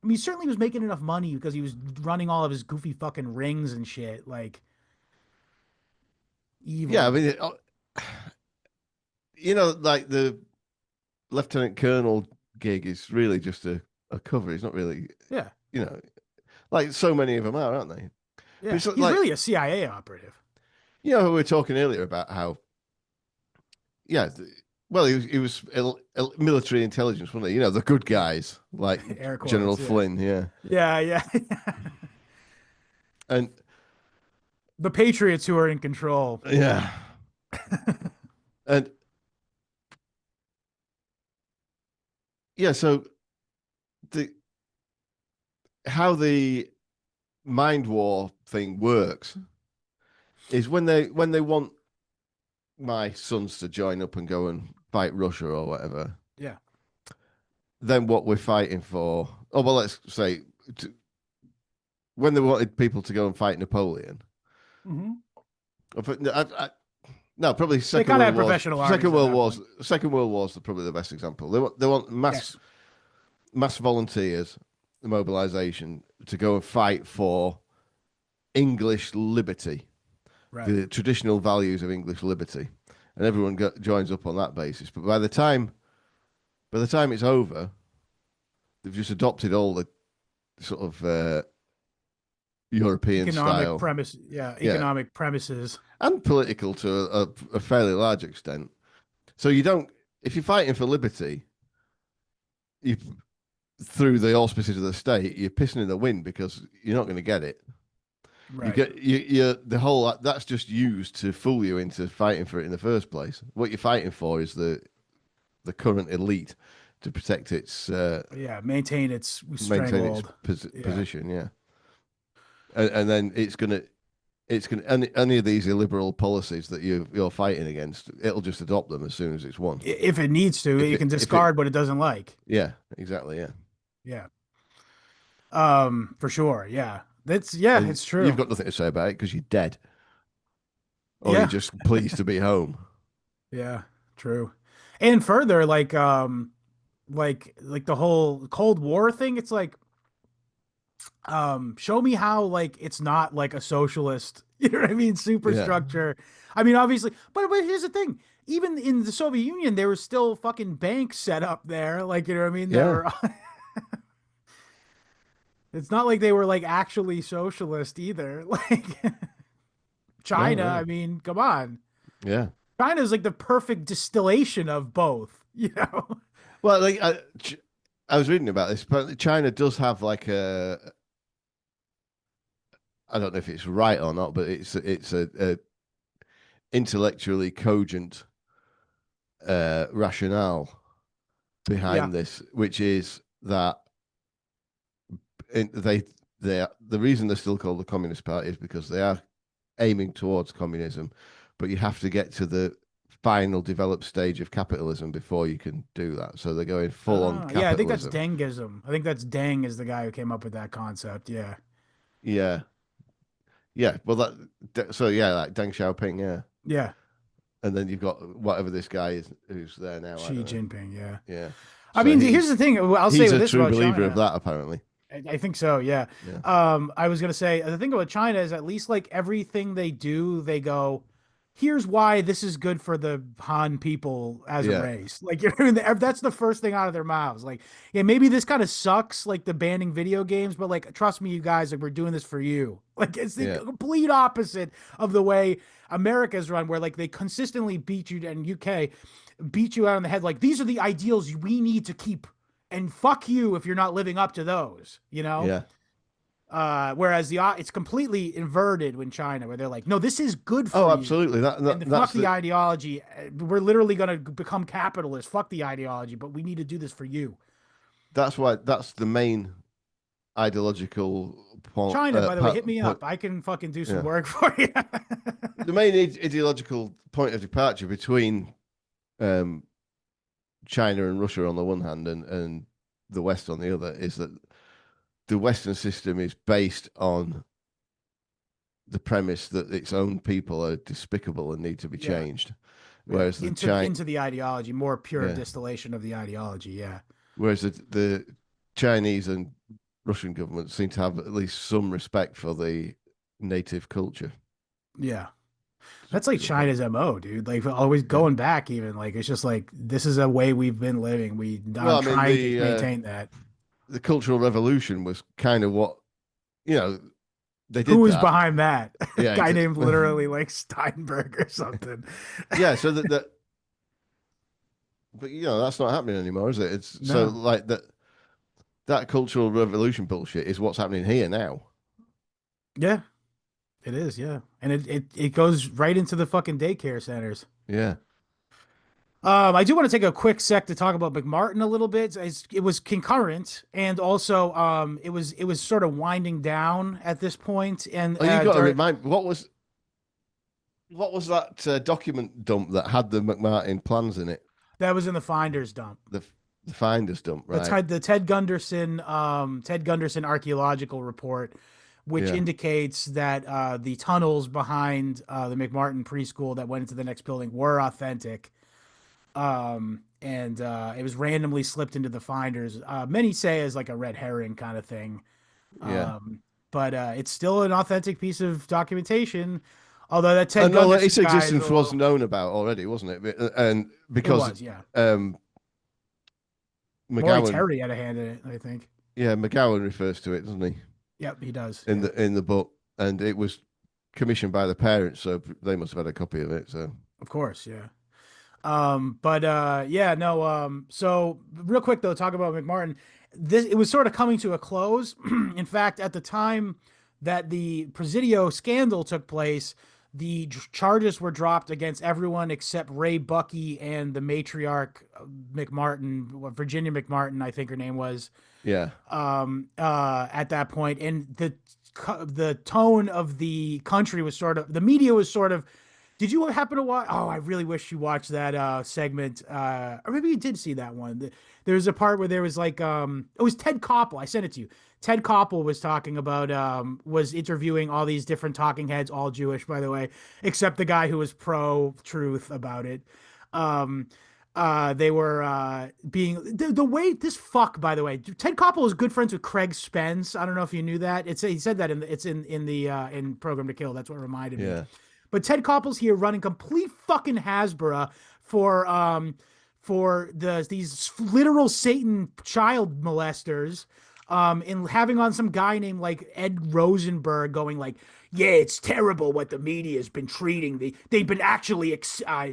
I mean, he certainly was making enough money because he was running all of his goofy fucking rings and shit. Like, Yeah. I evil. mean, like the lieutenant colonel gig is really just a cover. It's not really, Yeah. you know, like so many of them are, aren't they? But Yeah. it's He's like, really a CIA operative. we were talking earlier about how, yeah, well, he was military intelligence, wasn't he? The good guys like Air General quotes. Yeah. Flynn, yeah, Yeah. Yeah. and The Patriots who are in control. yeah, and yeah. So the how the mind war thing works is when they want my sons to join up and go and fight Russia or whatever, Yeah. then what we're fighting for, oh well, let's say when they wanted people to go and fight Napoleon. Hmm. No, probably They Second kind of World had War. professional armies at that point. Second World War's probably the best example. They want Yes. mass volunteers, mobilization to go and fight for English liberty, Right. the traditional values of English liberty, and everyone joins up on that basis. But by the time it's over, they've just adopted all the sort of European Economic style, premise. Yeah. yeah, Economic premises. and political to a fairly large extent. So you don't, if you're fighting for liberty, you through the auspices of the state, you're pissing in the wind because you're not going to get it. You Right. get you the whole that's just used to fool you into fighting for it in the first place. What you're fighting for is the current elite to protect its Yeah. Maintain its maintain its stranglehold. Yeah. position. Yeah, and then it's gonna any of these illiberal policies that you're fighting against, it'll just adopt them as soon as it's won. If it needs to, If you it can if it discard what it doesn't like. Yeah, exactly, yeah. Yeah. For sure. Yeah. And It's true. you've got nothing to say about it because you're dead, or you're Yeah. just pleased to be home. Yeah. True. And further, like the whole Cold War thing, it's like, show me how like it's not like a socialist, you know what I mean, Yeah, superstructure. I mean, obviously, but here's the thing. Even in the Soviet Union, there was still fucking banks set up there. Like, you know what I mean? That yeah, were it's not like they were like actually socialist either. Like no, China, I no, mean, come on. yeah. China is like the perfect distillation of both, you know? Well, like I was reading about this, but China does have like I don't know if it's right or not, but it's a intellectually cogent rationale Yeah. behind this, which is that the reason they're still called the Communist Party is because they are aiming towards communism, but you have to get to the final developed stage of capitalism before you can do that. So they're going full on Yeah, I think that's capitalism. Dengism. I think that's Deng is the guy who came up with that concept. Yeah. Yeah, yeah. Well, so yeah, like Deng Xiaoping, yeah. Yeah. And then you've got whatever this guy is who's there now. I Xi don't know. Jinping. Yeah. Yeah. I So mean, here's the thing. I'll say he's with a this true about believer of China. that, apparently. I think so, yeah. Yeah, I was gonna say the thing about China is at least like everything they do, they go, here's why this is good for the Han people as a yeah. race. Like you know, what I mean? That's the first thing out of their mouths. Like, yeah, maybe this kind of sucks, like the banning video games, but like trust me, you guys, like we're doing this for you. Like it's the Yeah. complete opposite of the way America's run, where like they consistently beat you, and UK beat you out on the head. Like these are the ideals we need to keep, and fuck you if you're not living up to those, you know? Yeah. Whereas it's completely inverted when China, where they're like, no, this is good Oh, for you. absolutely. And the, fuck That's the the ideology. We're literally going to become capitalists. Fuck the ideology, but we need to do this for you. that's the main ideological point. China, by the way, hit me Point. up. I can fucking do some Yeah. work for you. The main ideological point of departure between um, China and Russia on the one hand and the West on the other is that the Western system is based on the premise that its own people are despicable and need to be Yeah. changed. Yeah. Whereas Into the ideology, more pure yeah, distillation of the ideology. Yeah. whereas the Chinese and Russian governments seem to have at least some respect for the native culture. Yeah. That's like China's MO, dude. Like always Yeah. going back, even like it's just like this is a way we've been living. Well, I'm I mean, trying to maintain that. the Cultural Revolution was kind of what you know they Who did is that. behind that? A Yeah, guy named literally like Steinberg or something. yeah. So that, but that's not happening anymore, is it? It's so No. like that Cultural Revolution bullshit is what's happening here now. Yeah, it is. Yeah, and it goes right into the fucking daycare centers. Yeah. I do want to take a quick sec to talk about McMartin a little bit. It was concurrent, and also it was sort of winding down at this point, and Oh, you got to remind what was that document dump that had the McMartin plans in it? that was in the finder's dump. The the Finders dump, The right? Ted Gunderson archaeological report, which Yeah. indicates that the tunnels behind the McMartin preschool that went into the next building were authentic. And it was randomly slipped into the finders. Many say as like a red herring kind of thing. Yeah. But it's still an authentic piece of documentation. Although that Ted No, Gunderson its guy is a existence was little, known about already, wasn't it? And it because was, yeah. um, Maury McGowan, Terry had a hand in it, I think. yeah, McGowan refers to it, doesn't he, Yep, he does. in Yeah. the book, and it was commissioned by the parents, so they must have had a copy of it. So Of course, yeah. But yeah, no, so real quick though, talk about McMartin. It was sort of coming to a close. In fact, at the time that the Presidio scandal took place, the charges were dropped against everyone except Ray Bucky and the matriarch McMartin, Virginia McMartin, I think her name was, yeah, at that point. And the tone of the country was sort of, the media was sort of, did you happen to watch? Oh, I really wish you watched that segment. Or maybe you did see that one. There was a part where there was like it was Ted Koppel. I sent it to you. Ted Koppel was talking about was interviewing all these different talking heads, all Jewish, by the way, except the guy who was pro-truth about it. They were being the way this fuck, by the way. Ted Koppel is good friends with Craig Spence. I don't know if you knew that. He said that in the in Program to Kill. That's what reminded me. yeah, But Ted Koppel's here running complete fucking Hasbro for these literal Satan child molesters, and having on some guy named like Ed Rosenberg going like, yeah, it's terrible what the media has been treating they've been actually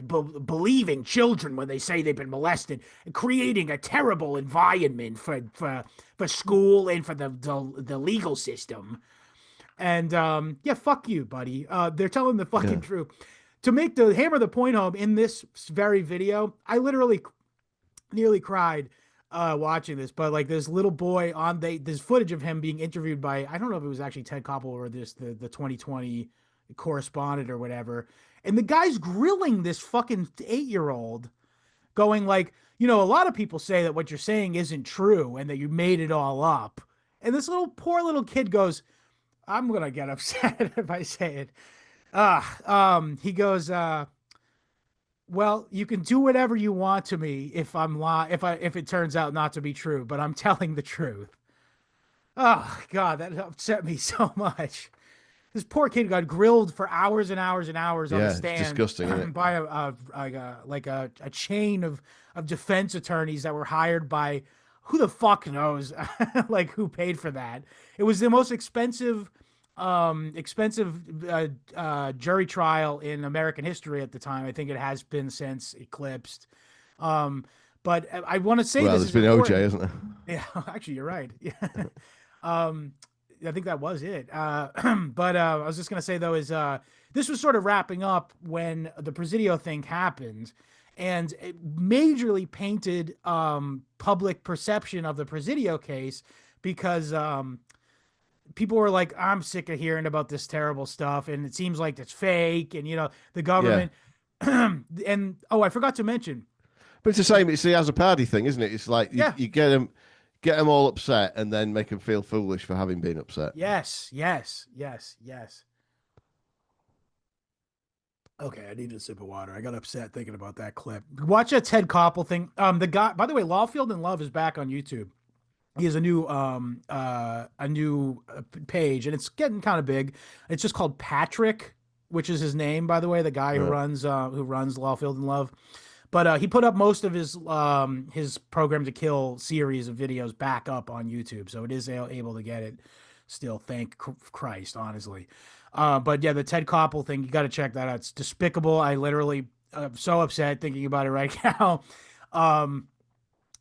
believing children when they say they've been molested, creating a terrible environment for school and for the legal system. And yeah, fuck you, buddy. They're telling the fucking yeah, truth. To hammer the point home in this very video, I literally nearly cried watching this. But like this little boy there's footage of him being interviewed by, I don't know if it was actually Ted Koppel or the 2020 correspondent or whatever. And the guy's grilling this fucking 8-year-old, going like, a lot of people say that what you're saying isn't true and that you made it all up. And this poor little kid goes, I'm gonna get upset if I say it. He goes, well, you can do whatever you want to me if I'm if it turns out not to be true, but I'm telling the truth. Oh God, that upset me so much. This poor kid got grilled for hours and hours and hours on the Yeah, it's stand disgusting, isn't it? by a chain of defense attorneys that were hired by who the fuck knows, like who paid for that. It was the most expensive jury trial in American history at the time. I think it has been since eclipsed. Um, but I want to say Well, this there's is been OJ, important. hasn't there? Yeah, actually, you're right. Yeah. Um, I think that was it. But I was just gonna say though is this was sort of wrapping up when the Presidio thing happened, and it majorly painted public perception of the Presidio case because people were like, "I'm sick of hearing about this terrible stuff, and it seems like it's fake," and the Yeah. government. And oh, I forgot to mention. But it's the same. It's the as a party thing, isn't it? It's like Yeah. you get them all upset, and then make them feel foolish for having been upset. Yes. Yes. Yes. Yes. Okay, I need a sip of water. I got upset thinking about that clip. Watch that Ted Koppel thing. The guy, by the way, Lawfield in Love is back on YouTube. He has a new page, and it's getting kind of big. It's just called Patrick, which is his name, by the way, the guy Right. who runs Lawfield in Love. But he put up most of his Program to Kill series of videos back up on YouTube, so it is able to get it still. Thank Christ, honestly. But yeah, the Ted Koppel thing, you got to check that out. It's despicable. I literally am so upset thinking about it right now.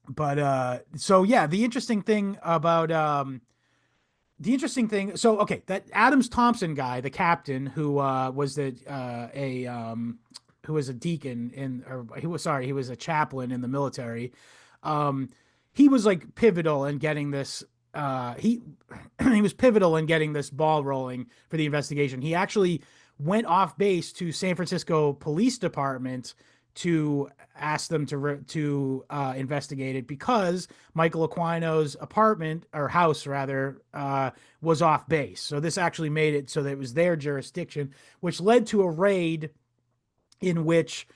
But so yeah, the interesting thing. So okay, that Adams Thompson guy, the captain who was who was a deacon or he was a chaplain in the military. He was like pivotal in getting this. He he was pivotal in getting this ball rolling for the investigation. He actually went off base to San Francisco Police Department to ask them to investigate it because Michael Aquino's apartment or house rather was off base. So this actually made it so that it was their jurisdiction, which led to a raid in which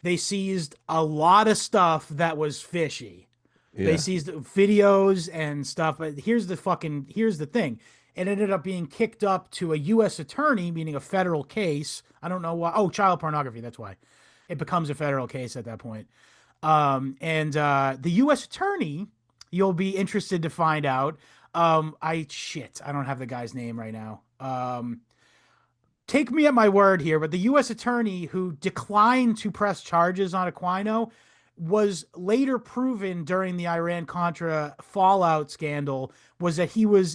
they seized a lot of stuff that was fishy. They Yeah. seized videos and stuff, but here's the thing. It ended up being kicked up to a U.S. attorney, meaning a federal case. I don't know why. Oh, child pornography. That's why it becomes a federal case at that point. And the U.S. attorney, you'll be interested to find out. I don't have the guy's name right now. Take me at my word here, but the U.S. attorney who declined to press charges on Aquino was later proven during the Iran-Contra fallout scandal was that he was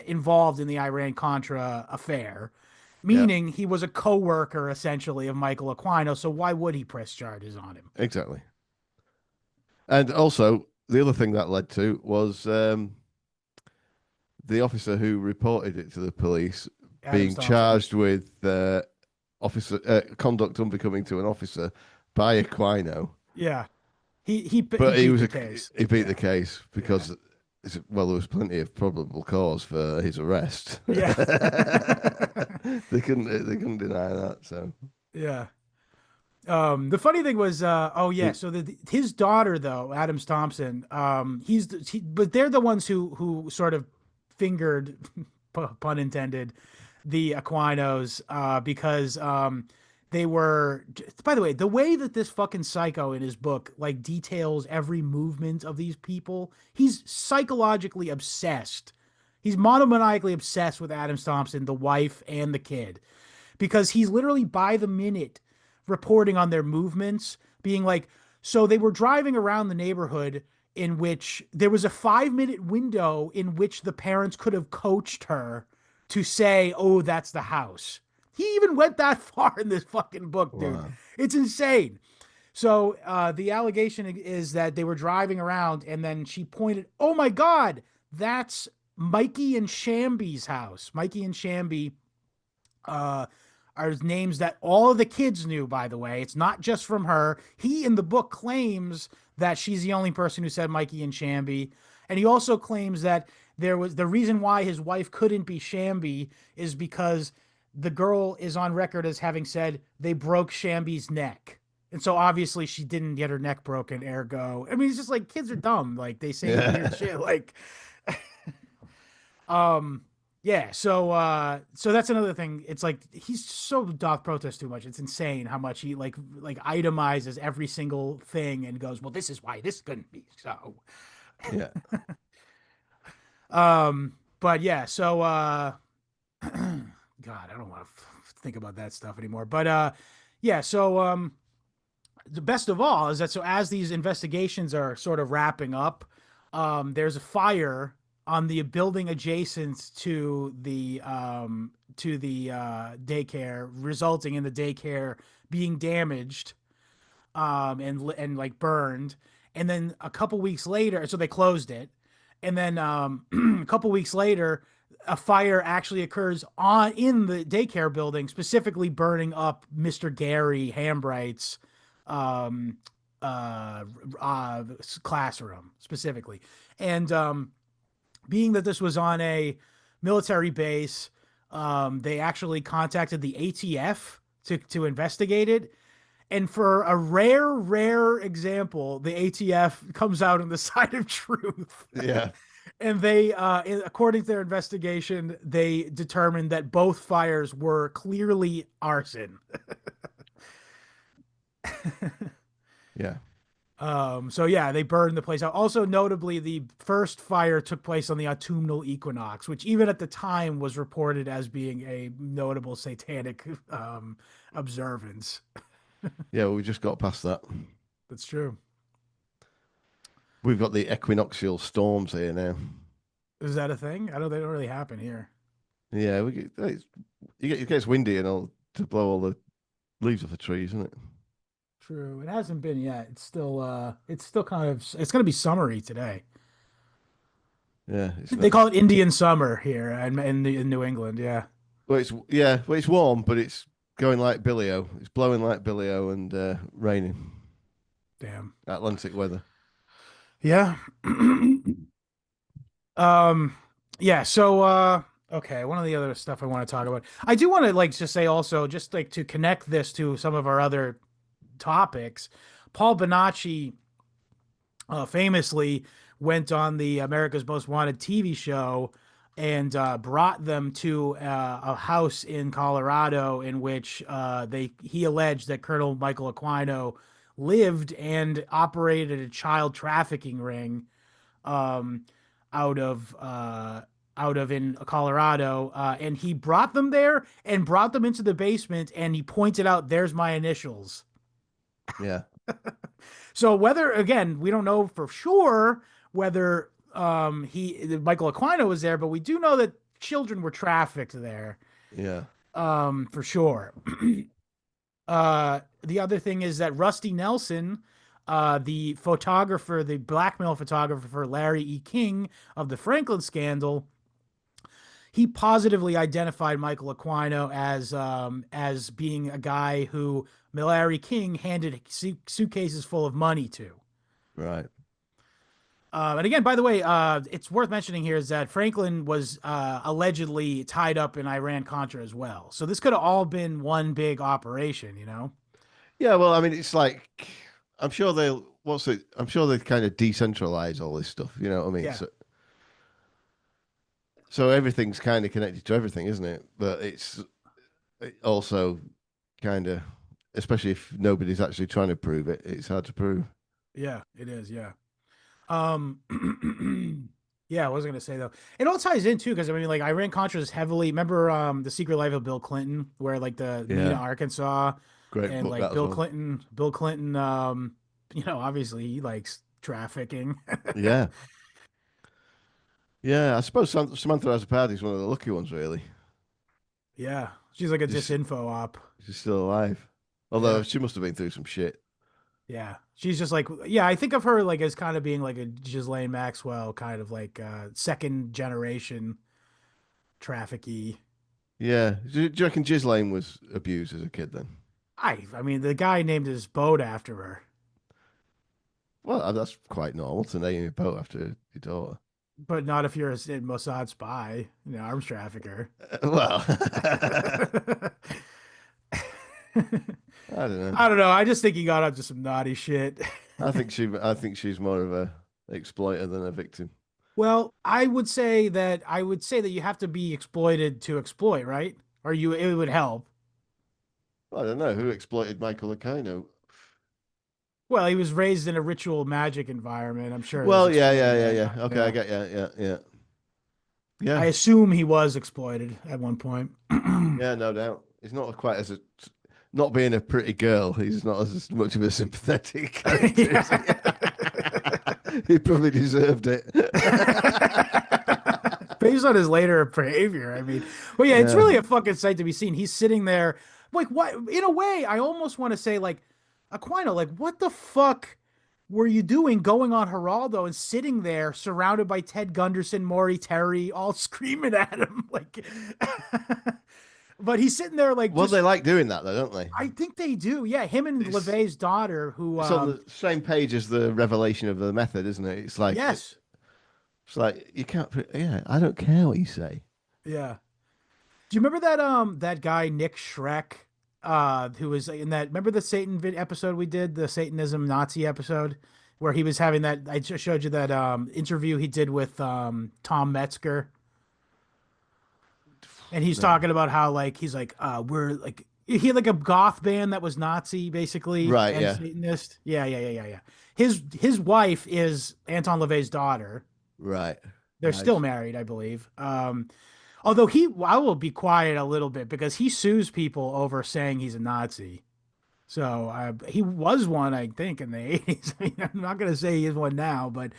involved in the Iran-Contra affair, Yeah. meaning he was a co-worker essentially of Michael Aquino. So why would he press charges on him? Exactly. And also, the other thing that led to was the officer who reported it to the police being Adams Thompson. charged with officer conduct unbecoming to an officer by Aquino. Yeah, he But he beat was the a case. he beat the case because well, there was plenty of probable cause for his arrest. Yeah. they couldn't deny that. So Yeah. The funny thing was, so his daughter though, Adams Thompson, but they're the ones who sort of fingered, pun intended, the Aquinos, because they were. By the way, the way that this fucking psycho in his book like details every movement of these people, he's psychologically obsessed. He's monomaniacally obsessed with Adams Thompson, the wife and the kid, because he's literally by the minute reporting on their movements, being like, so they were driving around the neighborhood in which there was a 5-minute window in which the parents could have coached her to say, oh, that's the house. He even went that far in this fucking book, dude. Wow. It's insane. So the allegation is that they were driving around and then she pointed, oh my God, that's Mikey and Shamby's house. Mikey and Shamby are names that all of the kids knew, by the way. It's not just from her. He in the book claims that she's the only person who said Mikey and Shamby. And he also claims that there was the reason why his wife couldn't be Shamby is because the girl is on record as having said they broke Shamby's neck. And so obviously she didn't get her neck broken, ergo. I mean, it's just like kids are dumb. Like they say weird shit. Like Yeah, so that's another thing. It's like he's so doth protest too much. It's insane how much he like itemizes every single thing and goes, well, this is why this couldn't be so. Yeah. But yeah, so God, I don't want to think about that stuff anymore. But yeah, so the best of all is that so as these investigations are sort of wrapping up, there's a fire on the building adjacent to the daycare, resulting in the daycare being damaged and like burned. And then a couple weeks later, so they closed it. And then a couple weeks later, a fire actually occurs on in the daycare building, specifically burning up Mr. Gary Hambright's um, uh, uh, classroom specifically. And being that this was on a military base, they actually contacted the ATF to investigate it. And for a rare example, the ATF comes out on the side of truth. Yeah. And they, according to their investigation, they determined that both fires were clearly arson. Yeah. So yeah, they burned the place out. Also, notably, the first fire took place on the autumnal equinox, which even at the time was reported as being a notable satanic observance. Yeah. Well, we just got past that. That's true. We've got the equinoctial storms here now. Is that a thing? I know they don't really happen here. Yeah, it gets windy and all to blow all the leaves off the trees, isn't it? True. It hasn't been yet. It's still kind of it's gonna be summery today. Yeah, They call it Indian summer here in New England. Yeah. well, it's warm, but it's going like Billy-O. It's blowing like Billy-O and raining. Damn. Atlantic weather. Yeah. Yeah, so okay, one of the other stuff I want to talk about. I do want to like just say also just like to connect this to some of our other topics. Paul Bonacci famously went on the America's Most Wanted TV show and brought them to a house in Colorado in which he alleged that Colonel Michael Aquino lived and operated a child trafficking ring um, out of in Colorado, and he brought them there and brought them into the basement, and he pointed out, "There's my initials." Yeah. So whether again, we don't know for sure whether Michael Aquino was there, but we do know that children were trafficked there, Yeah. for sure. The other thing is that Rusty Nelson, the photographer, the blackmail photographer for Larry E. King of the Franklin scandal, he positively identified Michael Aquino as being a guy who Larry King handed suitcases full of money to. Right. And again, by the way, it's worth mentioning here is that Franklin was allegedly tied up in Iran-Contra as well. So this could have all been one big operation, you know? Yeah, well, I mean, it's like I'm sure I'm sure they kind of decentralize all this stuff, you know what I mean? Yeah. So everything's kind of connected to everything, isn't it? But it also kind of, especially if nobody's actually trying to prove it, it's hard to prove. Yeah, it is. Yeah. Um, yeah, I was gonna say though, it all ties in too because I mean, like Iran Contra is heavily. Remember, the Secret Life of Bill Clinton, where like the Yeah. Mena, Arkansas, Great and book like that as Bill well. Clinton, you know, obviously he likes trafficking. Yeah. Yeah, I suppose Samantha Azzopardi is one of the lucky ones, really. Yeah, she's like a Just, disinfo op. she's still alive. Although Yeah, she must have been through some shit. yeah, she's just like yeah. I think of her like as kind of being like a Ghislaine Maxwell kind of like second generation trafficky. Yeah. Do you reckon Ghislaine was abused as a kid then? I mean, the guy named his boat after her. Well, that's quite normal to name your boat after your daughter. But not if you're a Mossad spy, you know, arms trafficker. Well, I don't know. I don't know. I just think he got up to some naughty shit. I think she's more of a exploiter than a victim. Well, I would say that you have to be exploited to exploit, right? Or it would help. I don't know who exploited Michael Aquino. Well, he was raised in a ritual magic environment. I'm sure there's Well, yeah, exploited yeah, yeah, there. yeah. Okay, I Yeah. get, yeah, yeah, yeah, yeah, I assume he was exploited at one point. yeah. No doubt. He's not quite as a not being a pretty girl. He's not as much of a sympathetic character, is he? Yeah. He probably deserved it. Based on his later behavior, I mean, well, yeah, it's Yeah. really a fucking sight to be seen. He's sitting there, like, what? In a way, I almost want to say, like, Aquino, like, what the fuck were you doing going on Geraldo and sitting there surrounded by Ted Gunderson, Maury Terry, all screaming at him, like, but he's sitting there, like, Well, just. they like doing that, though, don't they? I think they do, yeah. Him and It's LeVay's daughter, who, it's on the same page as the revelation of the method, isn't it? yes, It's like you can't. Yeah, I don't care what you say. yeah. Do you remember that guy Nick Schreck who was in that, remember the episode we did, the Satanism Nazi episode where he was having that, I just showed you that interview he did with Tom Metzger, and he's No. talking about how, like, he's like, we're like, he had like a goth band that was Nazi basically Right? and Yeah. Satanist. Yeah. His wife is Anton LaVey's daughter. Right. They're still Nice. married, I believe. Although I will be quiet a little bit because he sues people over saying he's a Nazi. So he was one, I think, in the 80s. I mean, I'm not going to say he is one now, but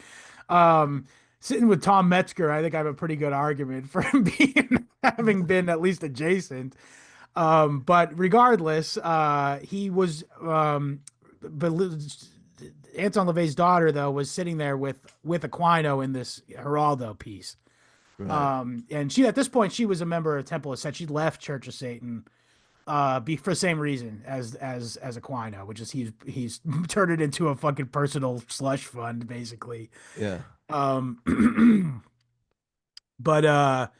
sitting with Tom Metzger, I think I have a pretty good argument for him being having been at least adjacent. But regardless, he was. But Anton LaVey's daughter, though, was sitting there with Aquino in this Geraldo piece. Right. And she, at this point, she was a member of Temple of Set. She left Church of Satan, for the same reason as Aquino, which is he's turned it into a fucking personal slush fund, basically. Yeah. But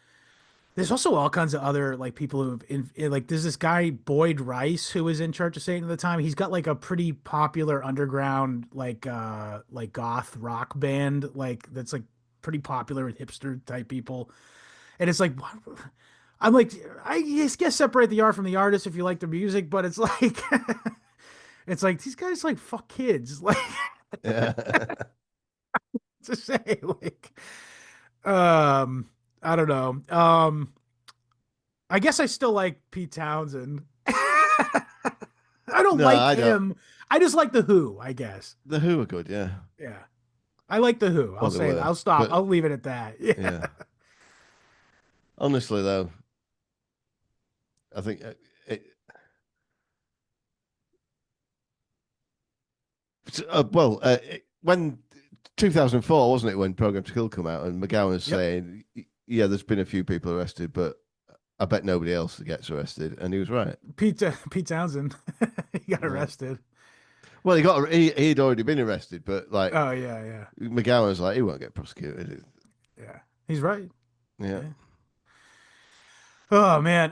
there's also all kinds of other, like, people who like, there's this guy Boyd Rice who was in Church of Satan at the time. He's got like a pretty popular underground like goth rock band, like, that's like pretty popular with hipster type people. And it's like, what? I'm like, I guess separate the art from the artist if you like the music, but it's like it's like these guys like fuck kids, like, Yeah. to say, like, I don't know. I guess I still like Pete Townsend. I don't No, like I don't. him. I just like the Who, I guess. The Who are good. Yeah. Yeah. I like the Who. I'll Well, they say that. were, I'll stop. but I'll leave it at that. Yeah. yeah. Honestly, though, I think when 2004 wasn't it when Program to Kill come out and McGowan was Yep. saying, yeah, there's been a few people arrested, but I bet nobody else gets arrested, and he was right. Pete Townsend. He got Yeah. arrested. Well, he'd already been arrested, but like Oh yeah. McGowan was like, he won't get prosecuted. Yeah. He's right. Yeah. Yeah. Oh man.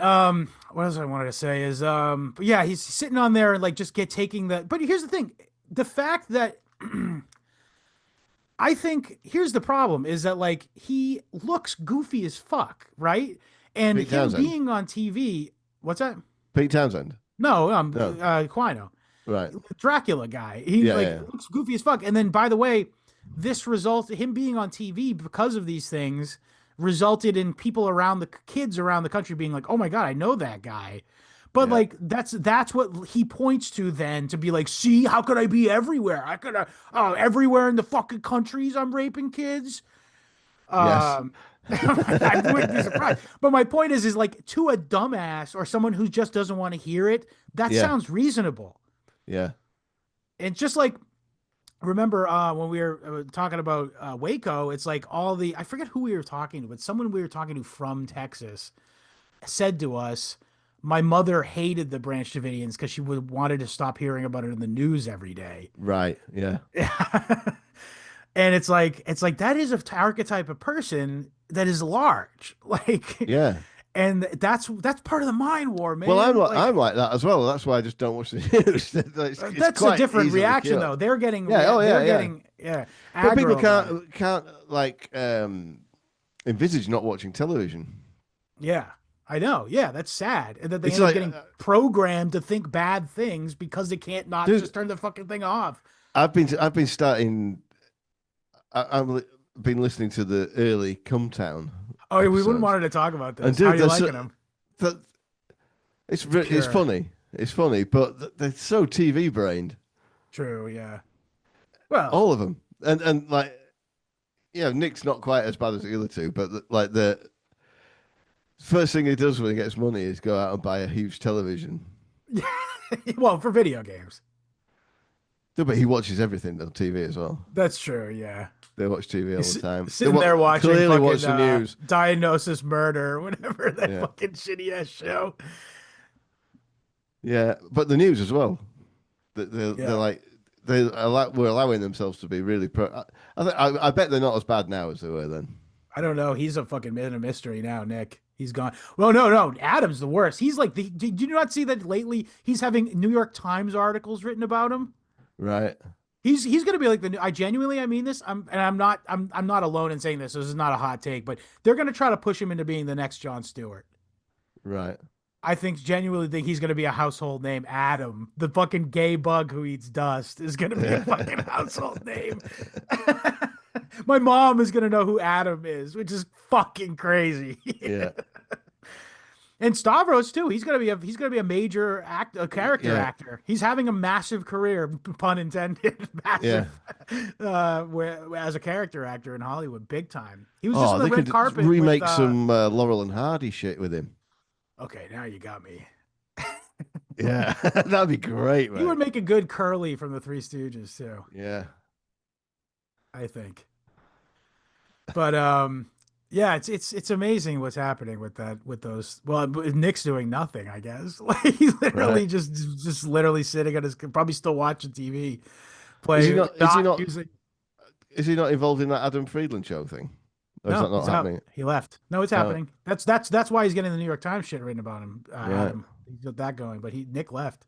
What else I wanted to say is but yeah, he's sitting on there and, like, just taking the, but here's the thing. The fact that I think here's the problem is that, like, he looks goofy as fuck, right? And Pete him Townsend. being on TV, what's that? Pete Townsend. No, No. Quino. Right. Dracula guy. He Yeah, like yeah. looks goofy as fuck. And then, by the way, this him being on TV because of these things resulted in people kids around the country being like, "Oh my God, I know that guy." But Yeah. like that's what he points to then, to be like, "See, how could I be everywhere? I could everywhere in the fucking countries I'm raping kids." Yes. I wouldn't be surprised. But my point is like, to a dumbass or someone who just doesn't want to hear it, that Yeah. sounds reasonable. Yeah. And just like, remember when we were talking about Waco, it's like I forget who we were talking to, but someone we were talking to from Texas said to us, my mother hated the Branch Davidians because she wanted to stop hearing about it in the news every day. Right. Yeah. And it's like that is an archetype of person that is large, like, Yeah. and that's part of the mind war, man. Well, Like, I'm like that as well. That's why I just don't watch the news. It's that's a quite different easily reaction, killed. though. They're getting, Yeah, oh, yeah, they're yeah. getting Yeah, But people aggro about it. can't like envisage not watching television. Yeah, I know. Yeah, that's sad. And that they It's end up like, getting programmed to think bad things because they can't not dude, just turn the fucking thing off. I've been starting. I've been listening to the early Come Town Oh, yeah, we wouldn't episodes, wanted to talk about and this. How dude, are you liking them? that It's it's pure. funny. It's funny, but they're so TV brained, True. Yeah. Well, all of them, and like, Nick's not quite as bad as the other two, but like the first thing he does when he gets money is go out and buy a huge television. yeah. Well, for video games. No, but he watches everything on TV as well. That's true. Yeah. They watch TV all He's the time. sitting there watching Clearly fucking watch the news. Diagnosis Murder, whatever that Yeah, fucking shitty ass show. yeah, but the news as well. They're Yeah. like we're allowing themselves to be really pro. I bet they're not as bad now as they were then. I don't know. He's a fucking man of mystery now, Nick. He's gone. Well, no. Adam's the worst. He's like did you not see that lately? He's having New York Times articles written about him. Right. He's gonna be like the new. I genuinely, I mean this. I'm not alone in saying this. This is not a hot take, but they're gonna try to push him into being the next Jon Stewart. Right. I genuinely think he's gonna be a household name. Adam, the fucking gay bug who eats dust, is gonna be a fucking household name. My mom is gonna know who Adam is, which is fucking crazy. Yeah. And Stavros too. He's gonna be a major character Yeah. actor. He's having a massive career, pun intended, massive, as a character actor in Hollywood, big time. He was just on Oh, the they red could carpet remake with, some Laurel and Hardy shit with him. Okay, now you got me. Yeah, that'd be great, He would man. make a good Curly from the Three Stooges too, Yeah. I think. But yeah, it's amazing what's happening with those. Well, Nick's doing nothing, I guess. Like he's literally Right. just literally sitting on his, probably still watching TV, Is he playing, not? Is he not not? using. Is he not involved in that Adam Friedland show thing? Or is No, that not he's out. happening? He left. No, it's Oh, happening. That's why he's getting the New York Times shit written about him. right. Adam, he's got that going, but Nick left.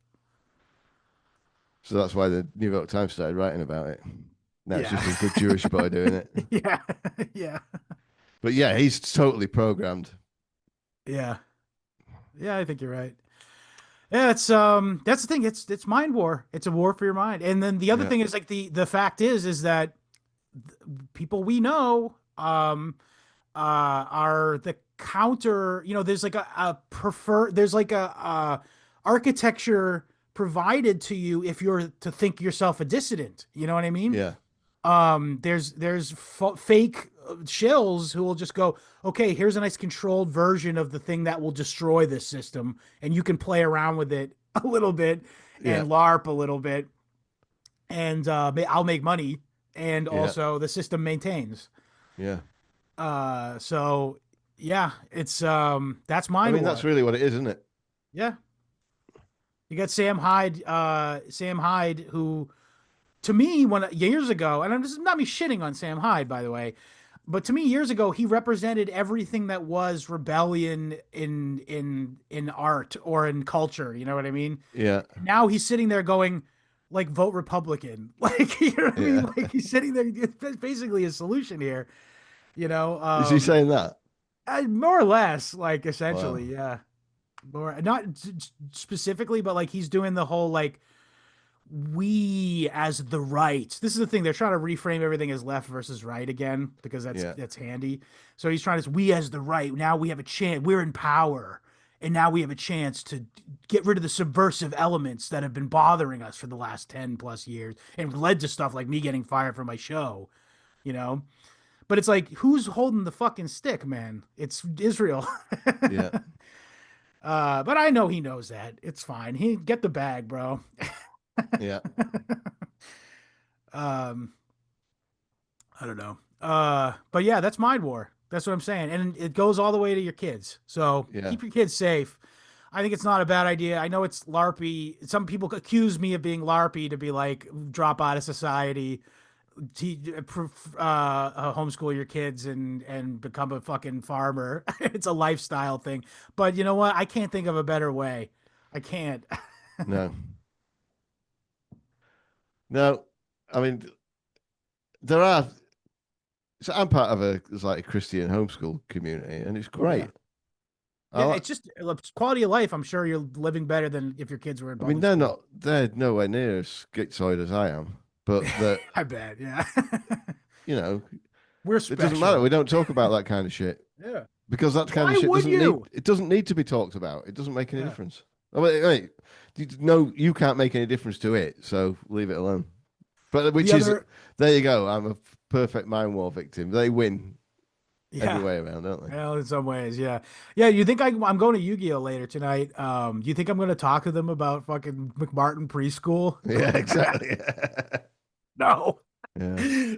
So that's why the New York Times started writing about it. Now it's just Yeah, a good Jewish boy doing it. yeah, yeah, But yeah, he's totally programmed. yeah, yeah. I think you're right. Yeah, that's the thing. It's mind war. It's a war for your mind. And then the other Yeah. thing is like the fact is that people we know are the counter. There's like a prefer. There's like a architecture provided to you if you're to think yourself a dissident. You know what I mean? Yeah. There's fake shills who will just go, okay, here's a nice controlled version of the thing that will destroy this system, and you can play around with it a little bit Yeah. and LARP a little bit, and I'll make money, and Yeah. also the system maintains. Yeah. So yeah, it's that's I mind mean, war. that's really what it is, isn't it? Yeah, you got Sam Hyde, who to me, when years ago, and this is not me shitting on Sam Hyde, by the way, but to me, years ago, he represented everything that was rebellion in art or in culture. You know what I mean? Yeah. Now he's sitting there going, like, vote Republican. Like, you know what I mean? Yeah. Like he's sitting there. That's basically a solution here. You know, Is he saying that? more or less, like Wow. essentially, yeah. More not specifically, but like he's doing the whole like we as the right. This is the thing. They're trying to reframe everything as left versus right again because Yeah. that's handy. So he's trying to we as the right. Now we have a chance. We're in power. And now we have a chance to get rid of the subversive elements that have been bothering us for the last 10 plus years and led to stuff like me getting fired from my show, you know? But it's like, who's holding the fucking stick, man? It's Israel. Yeah. But I know he knows that. It's fine. He get the bag, bro. Yeah. um, I don't know. But yeah, that's mind war. That's what I'm saying. And it goes all the way to your kids. So Yeah. keep your kids safe. I think it's not a bad idea. I know it's LARPy. Some people accuse me of being LARPy to be like, drop out of society, homeschool your kids and become a fucking farmer. It's a lifestyle thing. But you know what? I can't think of a better way. I can't. No. No. I mean, there are. So I'm part of it's like a Christian homeschool community, and it's great. Yeah, it's just quality of life. I'm sure you're living better than if your kids were in I mean, public school. they're nowhere near as schizoid as I am, but I bet. Yeah. you know, We're it doesn't matter. special. We don't talk about that kind of shit Yeah. because that kind Why of shit would you? it doesn't need to be talked about. It doesn't make any Yeah. difference. Oh, wait, no, you can't make any difference to it, so leave it alone. But there you go. I'm a perfect MindWar victim. They win every way around, don't they? Well, in some ways, yeah. Yeah, you think I'm going to Yu-Gi-Oh later tonight. Do you think I'm going to talk to them about fucking McMartin preschool? Yeah, exactly. No. Yeah.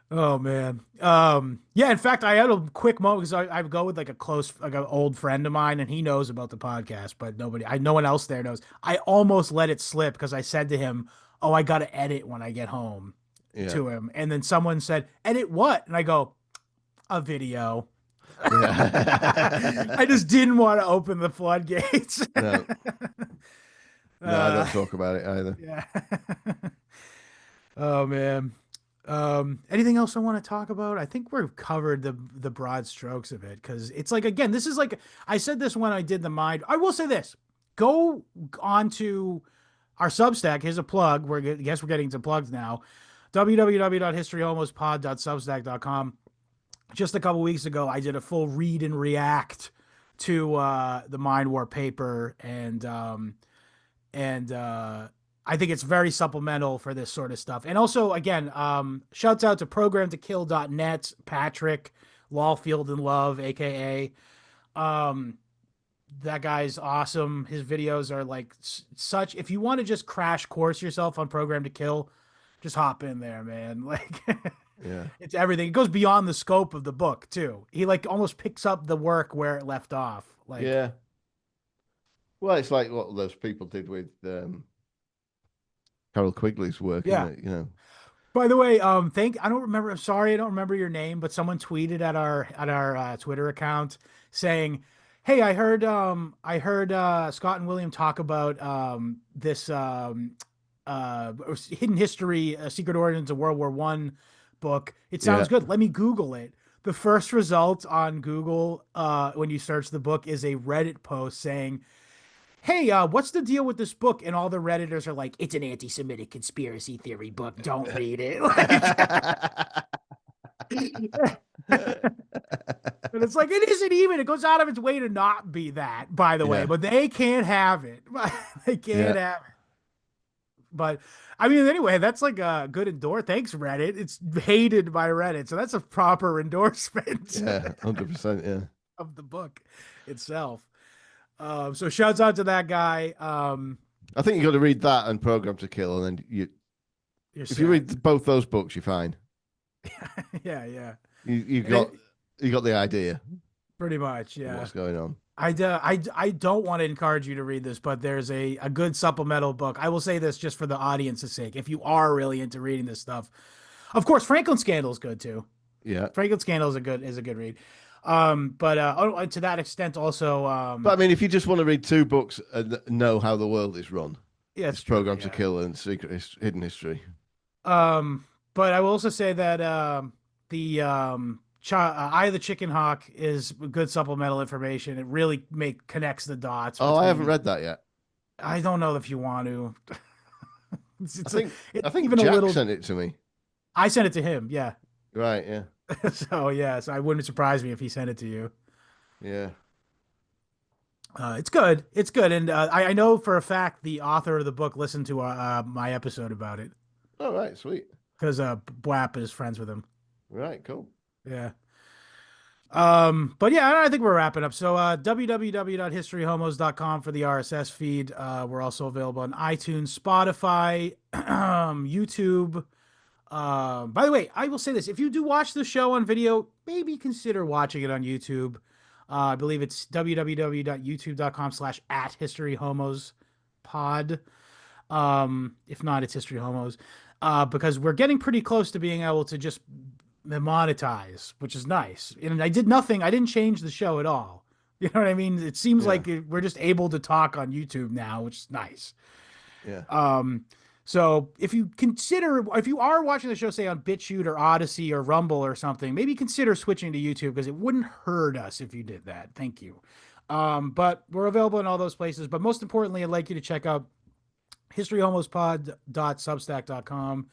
Oh man. Yeah, in fact, I had a quick moment because I go with like an old friend of mine, and he knows about the podcast, but no one else there knows. I almost let it slip because I said to him, "Oh, I got to edit when I get home." To him, and then someone said, "Edit what?" And I go, "A video." Yeah. I just didn't want to open the floodgates. No, I don't talk about it either. Yeah. Oh man. Anything else I want to talk about? I think we've covered the broad strokes of it because it's like, again, this is like, I said this when I did the mind. I will say this: go on to our Substack. Here's a plug. I guess we're getting to plugs now. www.historyhomospod.substack.com. Just a couple weeks ago, I did a full read and react to the MindWar paper, and I think it's very supplemental for this sort of stuff. And also, again, shouts out to programtokill.net, Patrick Lawfield and Love, aka that guy's awesome. His videos are like such. If you want to just crash course yourself on Program to Kill, just hop in there, man. Like, yeah, it's everything. It goes beyond the scope of the book too. He like almost picks up the work where it left off. Like, yeah. Well, it's like what those people did with Carol Quigley's work, yeah. isn't it? You know. By the way, I don't remember. I'm sorry, I don't remember your name, but someone tweeted at our Twitter account saying, "Hey, I heard Scott and William talk about this hidden history, secret origins of World War One book. It sounds good. Let me Google it." The first result on Google when you search the book is a Reddit post saying, "Hey, what's the deal with this book?" And all the Redditors are like, "It's an anti-Semitic conspiracy theory book. Don't read it." And it's like, it isn't even. It goes out of its way to not be that, by the way. But they can't have it. They can't have it. But, I mean, anyway, that's like a good endorsement. Thanks, Reddit. It's hated by Reddit. So that's a proper endorsement. Yeah, 100%, yeah. Of the book itself. So shouts out to that guy. I think you got to read that and Program to Kill, and then if you read both those books, you're fine. Yeah. You got the idea. Pretty much, yeah. What's going on? I don't want to encourage you to read this, but there's a good supplemental book. I will say this just for the audience's sake. If you are really into reading this stuff, of course, Franklin Scandal is good too. Yeah, Franklin Scandal is a good read. But to that extent, also. But I mean, if you just want to read two books and know how the world is run, it's Program to Kill and Hidden History. But I will also say that the Eye of the Chicken Hawk is good supplemental information. It really connects the dots. I haven't read that yet. I don't know if you want to. I think even Jack sent it to me. I sent it to him. Yeah. Right. Yeah. So I wouldn't surprise me if he sent it to you. Yeah. It's good. It's good, and I know for a fact the author of the book listened to my episode about it. Oh, right, sweet. Because BWAP is friends with him. Right, cool. Yeah. But yeah, I think we're wrapping up. So www.historyhomos.com for the RSS feed. We're also available on iTunes, Spotify, YouTube. By the way, I will say this: if you do watch the show on video, maybe consider watching it on YouTube. I believe it's www.youtube.com/@historyhomospod. If not, it's History Homos. Because we're getting pretty close to being able to just monetize, which is nice. And I did nothing. I didn't change the show at all. You know what I mean? It seems like we're just able to talk on YouTube now, which is nice. Yeah. So if you are watching the show, say on BitChute or Odyssey or Rumble or something, maybe consider switching to YouTube because it wouldn't hurt us if you did that. Thank you. But we're available in all those places. But most importantly, I'd like you to check out historyhomospod.substack.com.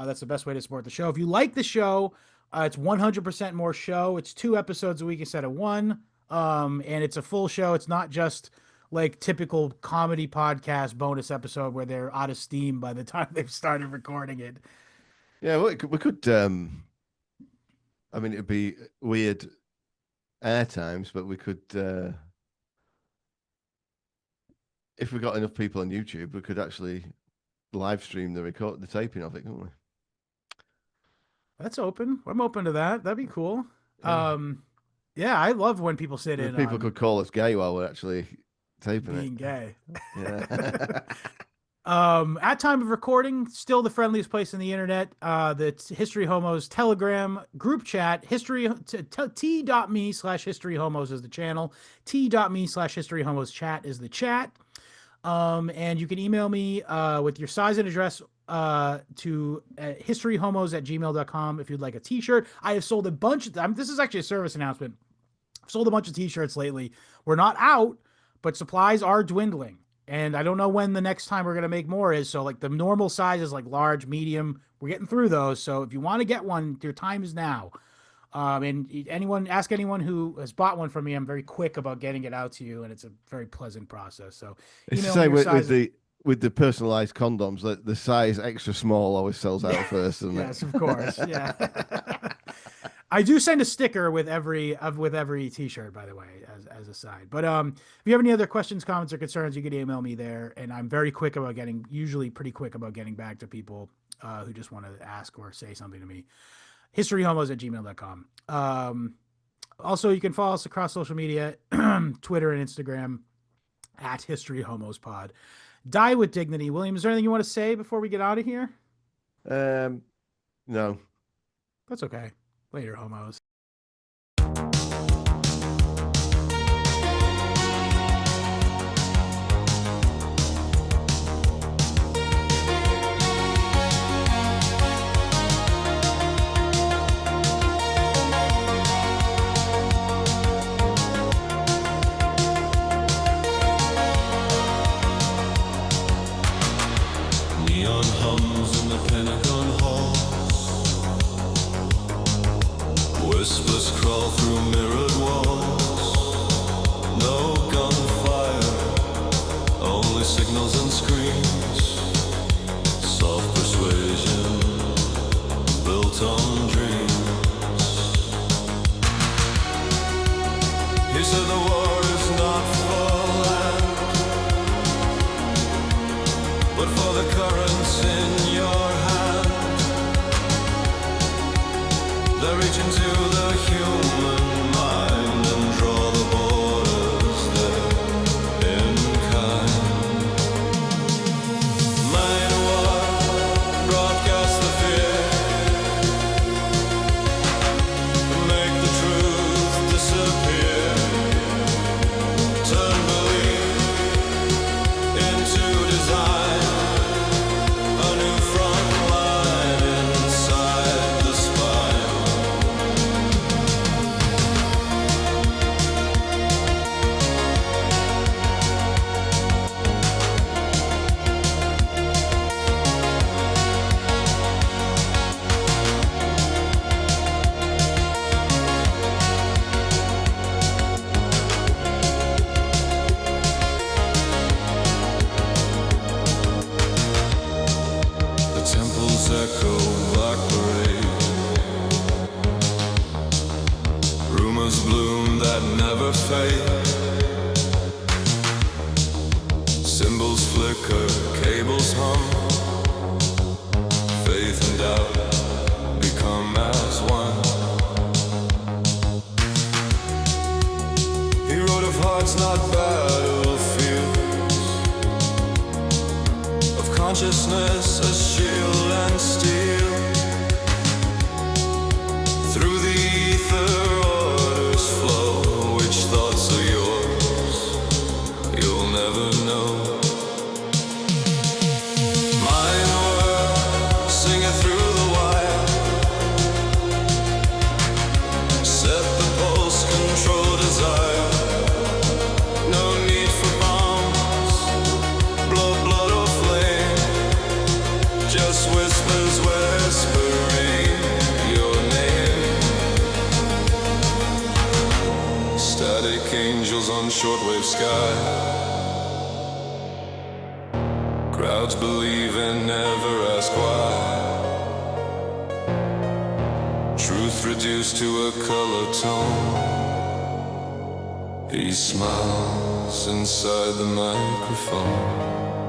That's the best way to support the show. If you like the show, it's 100% more show. It's 2 episodes a week instead of 1. And it's a full show. It's not just like typical comedy podcast bonus episode where they're out of steam by the time they've started recording it. Yeah, well, we could I mean, it'd be weird air times, but we could, if we got enough people on YouTube, we could actually live stream the taping of it, couldn't we? That's open. I'm open to that. That'd be cool. Yeah, I love when people sit in. People could call us gay while we're actually taping being gay. Yeah. At time of recording, still the friendliest place on the internet. The History Homos Telegram group chat, t.me/historyhomos is the channel. t.me/historyhomos chat is the chat. And you can email me with your size and address to historyhomos@gmail.com if you'd like a t-shirt. I have sold a bunch of them. This is actually a service announcement. I've sold a bunch of t-shirts lately. We're not out, but supplies are dwindling. And I don't know when the next time we're going to make more is. So like the normal size is like large, medium. We're getting through those. So if you want to get one, your time is now. And ask anyone who has bought one from me. I'm very quick about getting it out to you, and it's a very pleasant process. So it's the same with the personalized condoms. That the size extra small always sells out first, doesn't yes, it? Of course. Yeah. I do send a sticker with every t-shirt, by the way, as a side. But if you have any other questions, comments, or concerns, you can email me there, and I'm very quick about usually pretty quick about getting back to people who just want to ask or say something to me. historyhomos@gmail.com. Also, you can follow us across social media, Twitter and Instagram @historyhomospod. Die with dignity. William, is there anything you want to say before we get out of here? No. That's okay. Later, homos. Neon hums in the Pentagon halls. Whispers crawl through mirrored walls. No gunfire, only signals and screams. Soft persuasion built on dreams. He said the war is not for land, but for the currents in your hand. They reach into the human mind and draw the borders there in kind. MindWar broadcast the fear, make the truth disappear. Turn belief into design, a new front line inside the spine. The temples echo black parade. Rumors bloom that never fade. Symbols flicker, cables hum. Faith and doubt become as one. He wrote of hearts, not battlefields, of consciousness as shield and steel. Through the ether orders flow. Which thoughts are yours? You'll never know. Mine Static angels on shortwave sky. Crowds believe and never ask why. Truth reduced to a color tone. He smiles inside the microphone.